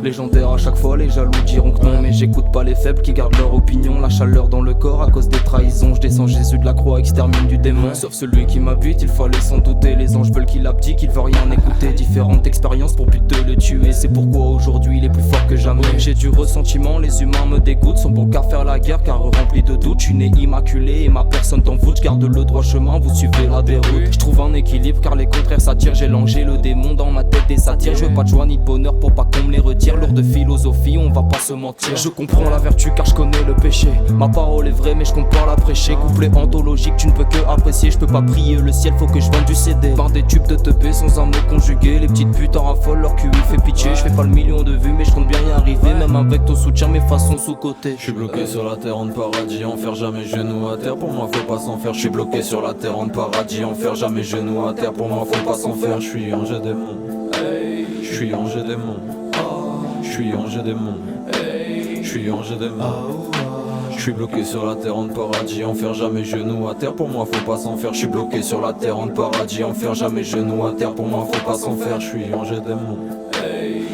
Légendaire à chaque fois, les jaloux diront que non. Mais j'écoute pas les faibles qui gardent leur opinion. La chaleur dans le corps à cause des trahisons. Je descends Jésus de la croix, extermine du démon. Sauf celui qui m'habite, il fallait s'en douter. Les anges veulent qu'il abdique, il veut rien écouter. Différentes expériences pour but de le tuer. C'est pourquoi aujourd'hui il est plus fort que jamais. J'ai du ressentiment, les humains me dégoûtent. Sont bons qu'à faire la guerre car remplis de doutes. Je suis né immaculé et ma personne t'en fout. Je garde le droit chemin, vous suivez la déroute. Je trouve un équilibre car les contraires s'attirent. J'ai langé le démon dans ma tête et satire. Je veux pas de joie ni de bonheur pour pas qu'on me les retire. Lourd de philosophie, on va pas se mentir. Je comprends la vertu car je connais le péché. Ma parole est vraie mais je compte pas la prêcher. Couplet anthologique, tu ne peux que apprécier. Je peux pas prier le ciel, faut que je vende du CD. Par des tubes de teubé sans un mot conjugué. Les petites putes en raffolent, leur QI fait pitié. Je fais pas le million de vues mais je compte bien y arriver. Même avec ton soutien, mes façons sous-côté. Je suis bloqué sur la terre en paradis, enfer jamais genou à terre. Pour moi faut pas s'en faire. Je suis bloqué sur la terre en paradis, enfer jamais genou à terre. Pour moi faut pas s'en faire. Je suis ange et démon. Je suis ange et démon. Je suis ange et démon. Je suis ange et démon. Je suis bloqué sur la terre en paradis, enfer jamais genou à terre. Pour moi faut pas s'en faire. Je suis bloqué sur la terre en paradis, enfer jamais genou à terre. Pour moi faut pas s'en faire. Je suis ange et démon.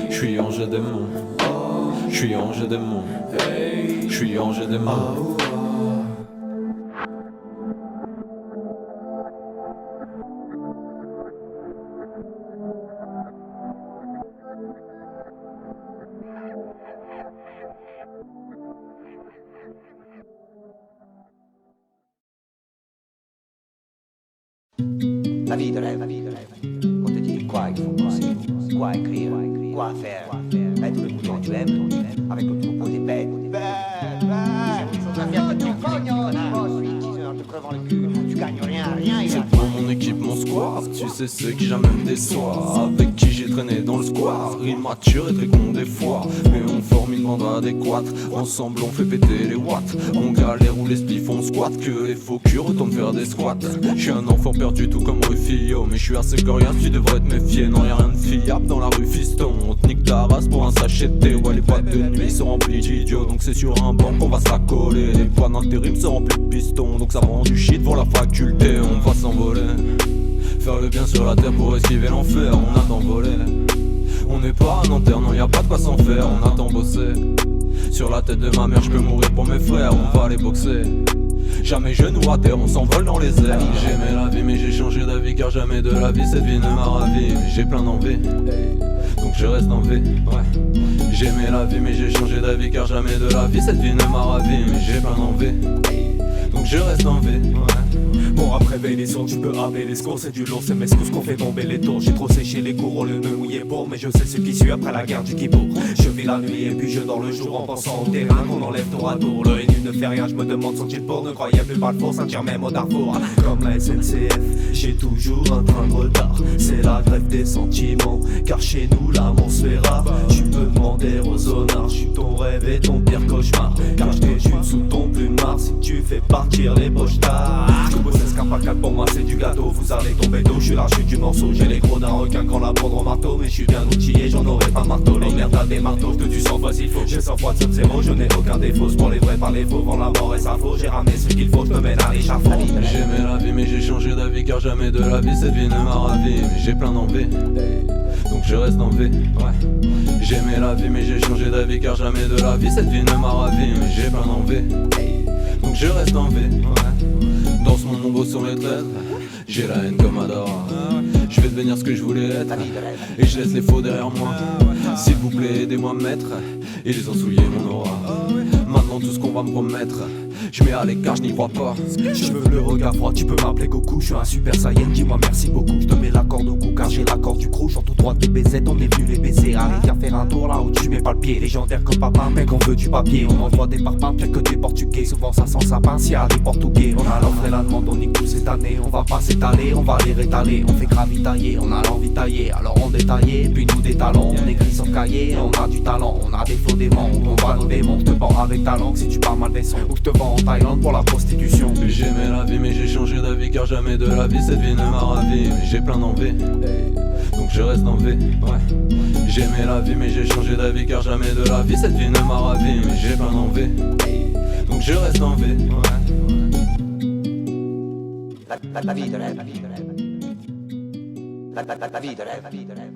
Je suis ange et démon. Je suis ange et démon. Je suis ange et démon. La vie de rêve, on te dit quoi il faut penser, quoi écrire, quoi faire, mettre le bouton tu aimes, avec le troupeau des bêtes. Tu gagnes rien. C'est pour mon équipe, mon squad. Tu sais ceux qui jamais me déçoivent. Avec qui j'ai traîné dans le squad. Immature et très con des fois. Mais on forme une bande adéquate. Ensemble on fait péter les watts. On galère où les spliffs on squat. Que les faux culs retournent faire des squats. Je suis un enfant perdu tout comme Rufio. Mais je suis assez coréen, tu devrais te méfier. Non y'a rien de fiable dans la rue fiston. On te nique ta race pour un sachet de thé. Ouais les boîtes de nuit sont remplies d'idiots. Donc c'est sur un banc qu'on va se la coller. Les poids d'intérim sont remplis de pistons. Donc ça rend du shit pour la faculté. On va s'envoler. Faire le bien sur la terre pour esquiver l'enfer. On attend voler. On n'est pas un Nanterre, non y'a pas de quoi s'en faire. On attend bosser. Sur la tête de ma mère je peux mourir pour mes frères. On va les boxer. Jamais genou à terre, on s'envole dans les airs. J'aimais la vie mais j'ai changé d'avis. Car jamais de la vie cette vie ne m'a ravi. Mais j'ai plein d'envie, donc je reste en vie, ouais. J'aimais la vie mais j'ai changé d'avis. Car jamais de la vie cette vie ne m'a ravi. Mais j'ai plein d'envie, donc je reste en vie, ouais. Bon après veille les sourds, tu peux appeler les secours. C'est du lourd, c'est mes secousses qu'on fait tomber les tours. J'ai trop séché les cours, on le nœud mouillé pour. Mais je sais ce qui suit après la guerre du Kippour. Je vis la nuit et puis je dors le jour. En pensant au terrain qu'on enlève tour à tour. Le NU ne fait rien, je me demande sont-ils pour. Ne croyez plus pas le four, sentir même au Darfour. Comme la SNCF, j'ai toujours un train de retard. C'est la grève des sentiments, car chez nous l'amour se fait rare. Tu peux demander aux honnards, je suis ton rêve et ton pire cauchemar. Car je déjune sous ton plumard si tu fais partir les poches tard. K4 pour moi c'est du gâteau, vous allez tomber d'eau, je suis la chute du morceau. J'ai les gros d'un requin quand la prendre au marteau. Mais je suis bien outillé, j'en aurai pas marteau. Les merdes à des marteaux, que tu sens vas-y faut. J'ai 100 fois de zéro, je n'ai aucun défaut. Pour les vrais par les faux, vend la mort et ça faux. J'ai ramené ce qu'il faut, je me mène à l'échafaud. J'aimais la vie mais j'ai changé d'avis. Car jamais de la vie cette vie ne m'a ravi. Mais j'ai plein d'envie, donc je reste en vie, ouais. J'aimais la vie mais j'ai changé d'avis. Car jamais de la vie cette vie ne m'a ravi. Mais j'ai plein d'envie, donc je reste en vie, ouais. Dans ce monde nombreux sont les traîtres. J'ai la haine comme Adora. Je vais devenir ce que je voulais être. Et je laisse les faux derrière moi. S'il vous plaît aidez-moi à me mettre. Et les ensouiller mon aura. Maintenant tout ce qu'on va me promettre je mets à l'écart, je n'y crois pas. Je veux le regard froid, tu peux m'appeler Goku. Je suis un super saiyan, dis-moi merci beaucoup. Je te mets la corde au cou car j'ai la corde du crew. En tout droit des BZ, on est venu les baiser. Allez viens faire un tour là où tu mets pas le pied. Légendaire comme papa, mec on veut du papier. On envoie des parpaings, pire que des portugais. Souvent ça sent sapin, s'il y a des portugais. On a l'offre et la demande, on nique tout cette année. On va pas s'étaler, on va les rétaler. On fait gravitailler, on a l'envie tailler. Alors on détaillait, puis nous des talents. On écrit sur cahier, on a du talent. On a des faux démons, on voit nos démons. Je te vends avec talent, si tu parles mal des sons. Ou je te vends en Thaïlande pour la prostitution. J'aimais la vie mais j'ai changé d'avis. Car jamais de la vie cette vie ne m'a ravi. Mais j'ai plein d'envie, donc je reste en vie, ouais. J'aimais la vie mais j'ai changé d'avis. Car jamais de la vie cette vie ne m'a ravi. Mais j'ai plein d'envie, donc je reste en vie, ouais. La vie de rêve, la vie de rêve. La vie de rêve, la vie de rêve.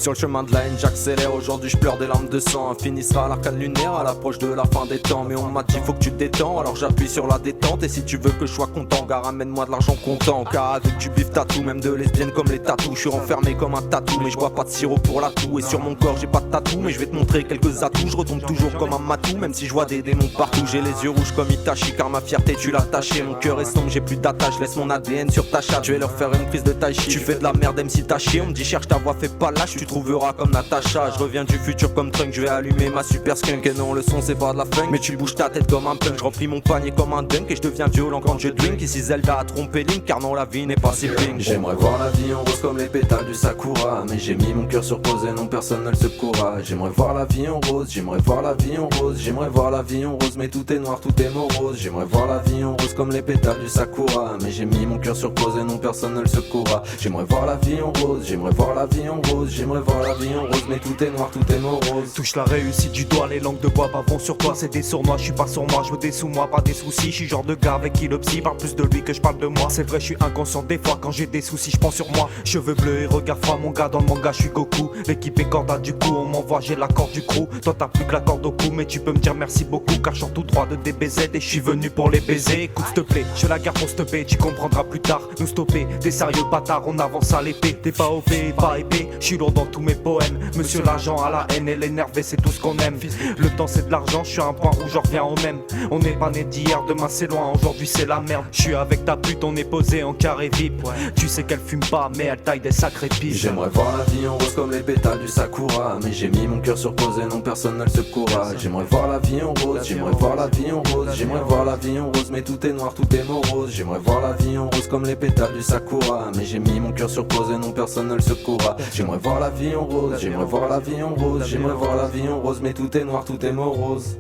Sur le chemin de la haine j'accélère, aujourd'hui je pleure des larmes de sang. Infini sera l'arcane lunaire à l'approche de la fin des temps. Mais on m'a dit faut que tu te détends, alors j'appuie sur la détente. Et si tu veux que je sois content, gars ramène-moi de l'argent comptant. Car avec du bif tatou, même de lesbiennes comme les tatous. Je suis renfermé comme un tatou, mais je bois pas de sirop pour la toux. Et sur mon corps j'ai pas de tatou, mais je vais te montrer quelques atouts. Je retombe toujours comme un matou, même si je vois des démons partout. J'ai les yeux rouges comme Itachi, car ma fierté tu l'as taché. Mon cœur est sombre, j'ai plus d'attache, laisse mon ADN sur ta chatte. Je vais leur faire une prise de tai chi. Tu fais de la merde, même si t'as chier. On me dit cherche ta voix, fais pas lâche, tu trouveras comme Natacha. Je reviens du futur comme Trunk, je vais allumer ma super skunk. Et non, le son c'est pas de la funk, mais tu bouges ta tête comme un punk. Je remplis mon panier comme un dunk et je deviens violent quand je drink. Ici Zelda a trompé Link, car non la vie n'est pas si pink. J'aimerais voir la vie en rose comme les pétales du sakura, mais j'ai mis mon cœur sur pause et non personne ne le secoura. J'aimerais voir la vie en rose, j'aimerais voir la vie en rose, j'aimerais voir la vie en rose, mais tout est noir, tout est morose. J'aimerais voir la vie en rose comme les pétales du sakura, mais j'ai mis mon cœur sur pause et non personne ne le secoura. J'aimerais voir la vie en rose, j'aimerais voir la vie en rose, j'aimerais voir la vie en rose, mais tout est noir, tout est morose. Touche la réussite du doigt, les langues de bois vont sur toi, c'est des sournois, je suis pas sur moi, je veux des sous moi, pas des soucis, je suis genre de gars avec qui le psy parle plus de lui que je parle de moi. C'est vrai, je suis inconscient des fois, quand j'ai des soucis, je pense sur moi. Cheveux bleus et regard froid, mon gars, dans le manga, je suis Goku. L'équipe est corda du coup, on m'envoie, j'ai la corde du crew. Toi t'as plus que la corde au cou, mais tu peux me dire merci beaucoup, car je sors tout droit de DBZ et je suis venu pour les baiser. Écoute s'te plaît, je la garde pour stopper, tu comprendras plus tard. Nous stopper, des sérieux bâtards, on avance à l'épée. T'es pas OP, pas épais, je suis lourd dans tous mes poèmes. Monsieur l'argent à la haine et l'énervé, c'est tout ce qu'on aime. Le temps c'est de l'argent, je suis à un point où je reviens au même. On n'est pas né d'hier, demain c'est loin, aujourd'hui c'est la merde. Je suis avec ta pute, on est posé en carré VIP. Tu sais qu'elle fume pas, mais elle taille des sacrés pipes. J'aimerais voir la vie en rose comme les pétales du sakura, mais j'ai mis mon cœur sur pause et non personne ne le secoura. J'aimerais voir la vie en rose, j'aimerais voir la vie en rose, j'aimerais voir la vie en rose, mais tout est noir, tout est morose. J'aimerais voir la vie en rose comme les pétales du sakura, mais j'ai mis mon cœur sur pause et non personne ne le secoura. J'aimerais voir la vie en rose, j'aimerais voir la vie en rose, j'aimerais voir la vie en rose, mais tout est noir, tout est morose.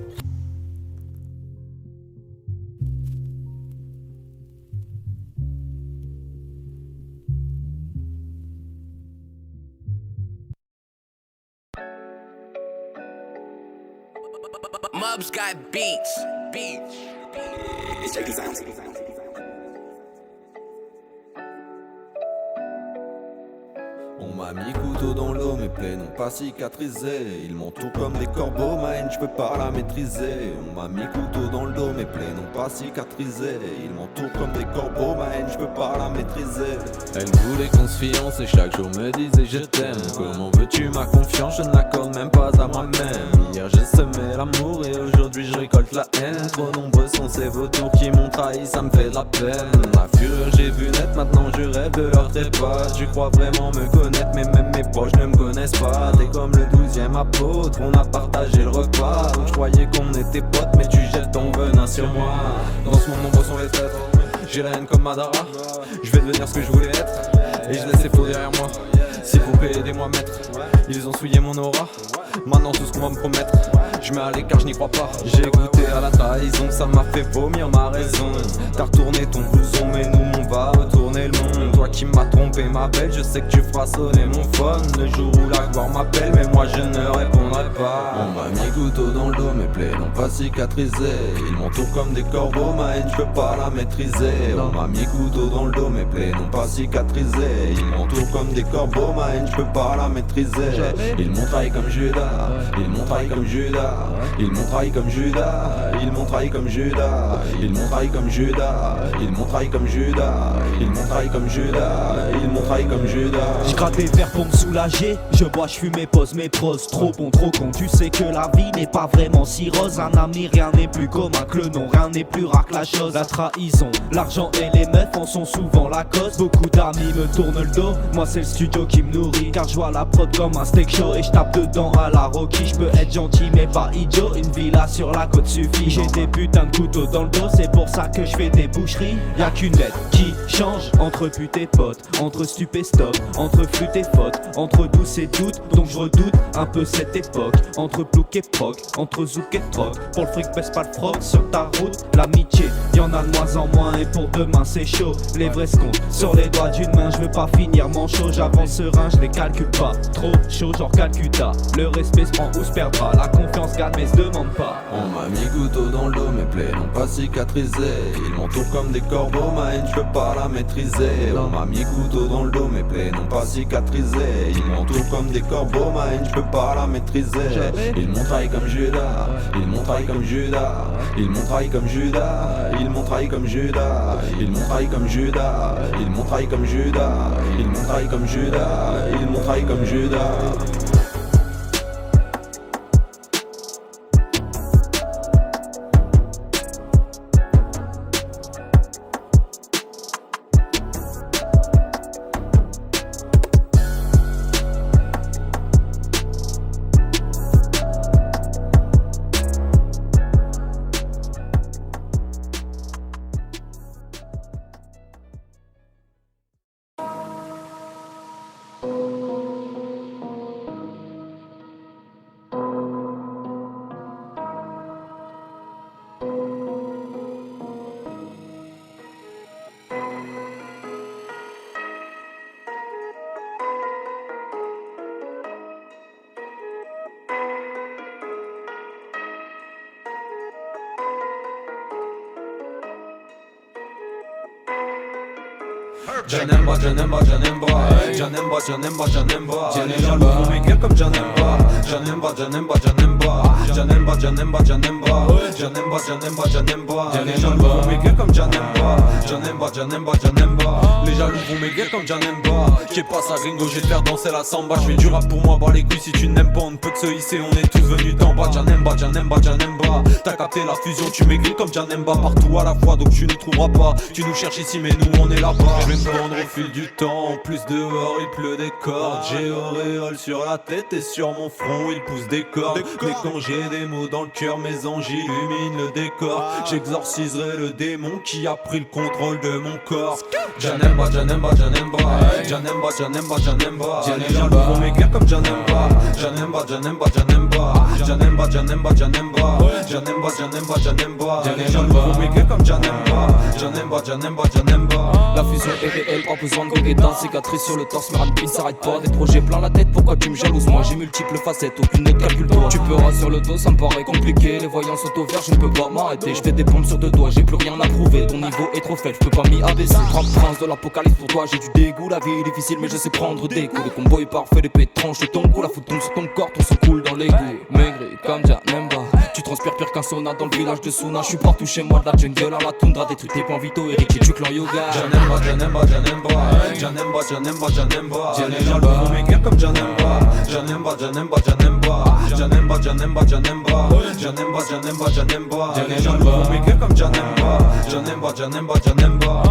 Mubs got beats. On m'a mis couteau dans l'eau, mes plaies n'ont pas cicatrisé. Ils m'entourent comme des corbeaux, ma haine je peux pas la maîtriser. On m'a mis couteau dans le dos, mes plaies n'ont pas cicatrisé. Ils m'entourent comme des corbeaux, ma haine je peux pas la maîtriser. Elle voulait qu'on se fiance et chaque jour me disait je t'aime. Comment veux-tu ma confiance, je ne l'accorde même pas à moi-même. Hier j'ai semé l'amour et aujourd'hui je récolte la haine. Trop nombreux sont ces vautours qui m'ont trahi, ça me fait de la peine. Ma fureur j'ai vu naître, maintenant je rêve de leur trépas. Tu crois vraiment me connaître, mais même mes proches ne me connaissent pas. T'es comme le 12e apôtre, on a partagé le repas. Je croyais qu'on était potes, mais tu jettes ton venin sur moi. Dans ce monde nombreux sont les traîtres, j'ai la haine comme Madara. Je vais devenir ce que je voulais être, et je laisse les faux derrière moi. S'il vous plaît aidez-moi maître, ils ont souillé mon aura. Maintenant tout ce qu'on va me promettre, je mets à l'écart, je n'y crois pas. J'ai goûté à la trahison, ça m'a fait vomir ma raison. T'as retourné ton blouson, mais nous on va retourner le monde. Toi qui m'as trompé ma belle, je sais que tu feras sonner mon phone le jour où la gloire m'appelle, mais moi je ne répondrai pas. On m'a mis couteau dans le dos, mes plaies n'ont pas cicatrisé. Ils m'entourent comme des corbeaux, ma haine je peux pas la maîtriser. On m'a mis couteau dans le dos, mes plaies n'ont pas cicatrisé. Ils m'entourent comme des corbeaux, ma haine je peux pas la maîtriser. Ils m'ont trahi comme Judas, ils m'ont trahi comme Judas, ils m'ont trahi comme Judas, ils m'ont trahi comme Judas, ils m'ont trahi comme Judas, ils m'ont trahi comme Judas, ils m'ont trahi comme Judas, ils m'ont trahi comme Judas. Je gratte des verres pour me soulager, je bois, je fume et pose mes pros. Trop bon, trop con, tu sais que la vie n'est pas vraiment si rose. Un ami, rien n'est plus commun que le nom, rien n'est plus rare que la chose. La trahison, l'argent et les meufs en sont souvent la cause. Beaucoup d'amis me tournent le dos, moi c'est le studio qui me nourrit. Car je vois la prod comme un steak show et je tape dedans à la Rocky. Je peux être gentil mais pas idiot, une villa sur la côte suffit. J'ai des putains de couteaux dans le dos, c'est pour ça que je fais des boucheries. Y'a qu'une lettre qui change entre pute et pote, entre stup et stop, entre flûte et faute, entre douce et doute. Donc je redoute un peu cette époque, entre plouc et proc, entre zouk et troc. Pour le fric baisse pas le froc sur ta route. L'amitié, y'en a de moins en moins et pour demain c'est chaud. Les vrais se comptent sur les doigts d'une main, je veux pas finir manchot. J'avance serein, je les calcule pas, trop chaud genre Calcutta. Le respect se prend ou se perdra, la confiance gagne mais se demande pas. On m'a mis couteau dans le le dos, mes plaies n'ont pas cicatrisé. Ils m'entourent comme des corbeaux, ma haine je peux pas la maîtriser. On m'a mis couteau dans le dos, mes plaies n'ont pas cicatrisé. Ils m'entourent comme des corbeaux, ma haine je peux pas la maîtriser. Ils m'ont trahi comme Judas, ils m'ont trahi comme Judas. Ils m'ont trahi comme Judas, ils m'ont trahi comme Judas. Ils m'ont trahi comme Judas, ils m'ont trahi comme Judas. Ils m'ont trahi comme Judas, ils m'ont trahi comme Judas. Janemba, Janemba, Janemba, Janemba, Janemba, Janemba. Les jaloux vont m'écrire comme Janemba. Janemba, Janemba, Janemba, Janemba, Janemba, Janemba, Janemba, Janemba, Janemba. Les jaloux vont m'écrire comme Janemba. Janemba, Janemba, Janemba. Les jaloux vont m'écrire comme Janemba. Qui passe à gringo, je vais te faire danser la samba. Je fais du rap pour moi, bas les couilles si tu n'aimes pas. On ne peut que se hisser, on est tous venus d'en bas. Janemba, Janemba, Janemba. T'as capté la fusion, tu m'aigris comme Janemba. Partout à la fois, donc tu ne trouveras pas. Tu nous cherches ici, mais nous on est là-bas. Je vais me prendre au fil du temps. En plus dehors, il pleut des cordes. J'ai auréole sur la tête et sur mon front, il pousse des cordes. Mais quand j'ai des mots dans le cœur, mes anges illuminent le décor. J'exorciserai le démon qui a pris le contrôle de mon corps. Janemba, Janemba, Janemba, Janemba, Janemba, Janemba. Les jaloux vont m'écrire comme Janemba. Janemba, Janemba, Janemba, Janemba, Janemba, Janemba, Janemba, Janemba, Janemba. Les jaloux vont m'écrire comme Janemba. Janemba, Janemba, Janemba. La fusion est réelle, pas besoin de gogueta. Cicatrice sur le torse, mais rapide s'arrête pas. Des projets plein la tête, pourquoi tu me jalouses? Moi j'ai multiples facettes, aucune ne calcule toi. Tu peux ras sur le dos, ça me paraît compliqué. Les voyants sont au vert, je ne peux pas m'arrêter. Je fais des pompes sur deux doigts, j'ai plus rien à prouver. Ton niveau est trop faible, je peux pas m'y abaisser. 30 princes de l'apocalypse pour toi, j'ai du dégoût. La vie est difficile, mais je sais prendre des coups. Le combo est parfait, l'épée tranche de ton cou. La fout tombe sur ton corps, ton se coule dans l'égout. Maigri comme Janemba, tu transpires pire qu'un sauna dans le village de Suna. Je suis partout chez moi, de la jungle à la toundra. Détruis tes points vitaux, héritier du clan yoga. Janemba, Janemba, Janemba, Janemba, Janemba, Janemba. Les jaloux vont m'écrire comme Janemba. Janemba, Janemba, Janemba, Janemba, Janemba, Janemba, Janemba, Janemba, Janemba. Les jaloux vont m'écrire comme Janemba. Janemba, Janemba, Janemba.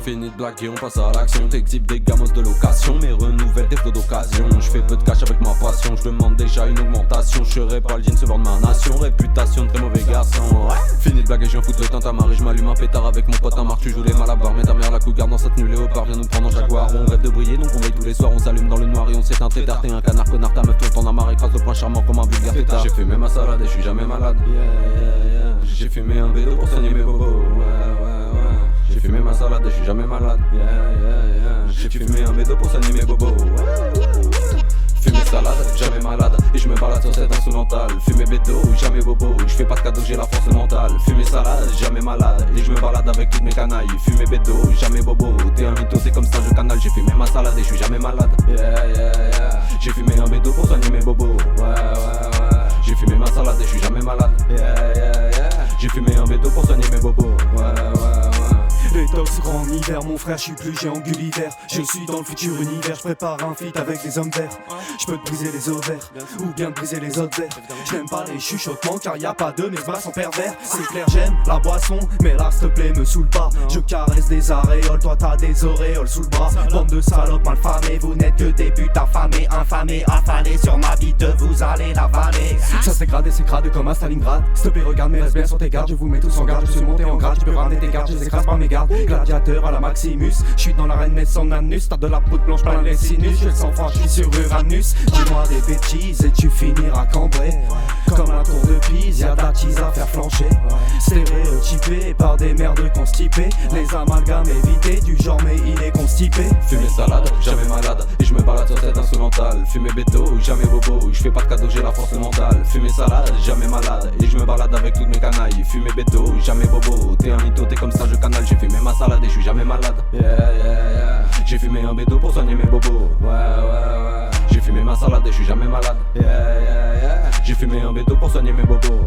Fini de blaguer, on passe à l'action. T'exhibes des gamos de location, mais renouvelle des flots d'occasion. Je fais peu de cash avec ma passion, je demande déjà une augmentation. Je serai pas le jean se vendre ma nation, réputation de très mauvais garçon. Ouais. Fini de blaguer, je viens foutre le teint à Marie. Je m'allume un pétard avec mon pote, un marque, tu joues les malabars. Mais ta mère la cougarde dans sa tenue léopard, viens nous prendre en jaguar. On rêve de briller, donc on veille tous les soirs. On s'allume dans le noir et on s'éteint tétard. T'es un canard connard, ta meuf t'en amarre, écrase le point charmant comme un vulgaire pétard. J'ai fumé ma salade et je suis jamais malade. J'ai fumé un bédo pour soigner mes bobos. J'ai fumé ma salade et je suis jamais malade. J'ai fumé un bédo pour soigner mes bobos. Fumer salade, jamais malade. Et je me balade sur cette instrumentale. Fumer bédo, jamais bobo. Je fais pas de cadeau, j'ai la force mentale. Fumer salade, jamais malade. Et je me balade avec toutes mes canailles. Fumer bédo, jamais bobo. T'es un mytho, c'est comme ça je canal. J'ai fumé ma salade et je suis jamais malade. J'ai fumé un bédo pour soigner mes bobos. J'ai fumé ma salade et je suis jamais malade. J'ai fumé un bédo pour soigner mes bobos. Les dogs grand en hiver, mon frère, je suis plus géant que Gulliver. Je suis dans le futur univers, je prépare un feat avec des hommes verts. Je peux te briser les ovaires, ou bien te briser les autres verres. Je n'aime pas les chuchotements car y a pas de mes bras sont pervers. C'est clair, j'aime la boisson, mais là s'il te plaît me saoule pas. Je caresse des aréoles, toi t'as des auréoles sous le bras. Bande de salopes malfamées, vous n'êtes que des buts affamés, infamés, affalés sur ma bite, vous allez l'avaler. Ça c'est crade comme à Stalingrad. S'il te plaît regarde, mais reste bien sur tes gardes, je vous mets tous en garde, je suis monté en grade, je peux ramener tes gardes, je les écrase par mes gardes. Gladiateur à la Maximus, je suis dans l'arène mais sans anus, t'as de la poudre blanche plein les sinus, je le sens franchi sur Uranus. Dis-moi des bêtises et tu finiras cambré. Comme la tour de Pise, y'a de la tease à faire flancher. Stéréotypé par des merdes constipées, les amalgames évités du genre mais il est constipé. Fumer salade, jamais malade, et je me balade sur cette instrumentale. Fumer béto, jamais bobo, je fais pas de cadeau, j'ai la force mentale. Fumer salade, jamais malade, et je me balade avec toutes mes canailles. Fumer béto, jamais bobo, t'es un mytho, t'es comme ça je canale. J'ai fumé ma salade et je suis jamais malade. J'ai fumé un béto pour soigner mes bobos. J'ai fumé ma salade et je suis jamais malade. J'ai fumé un béto pour soigner mes bobos.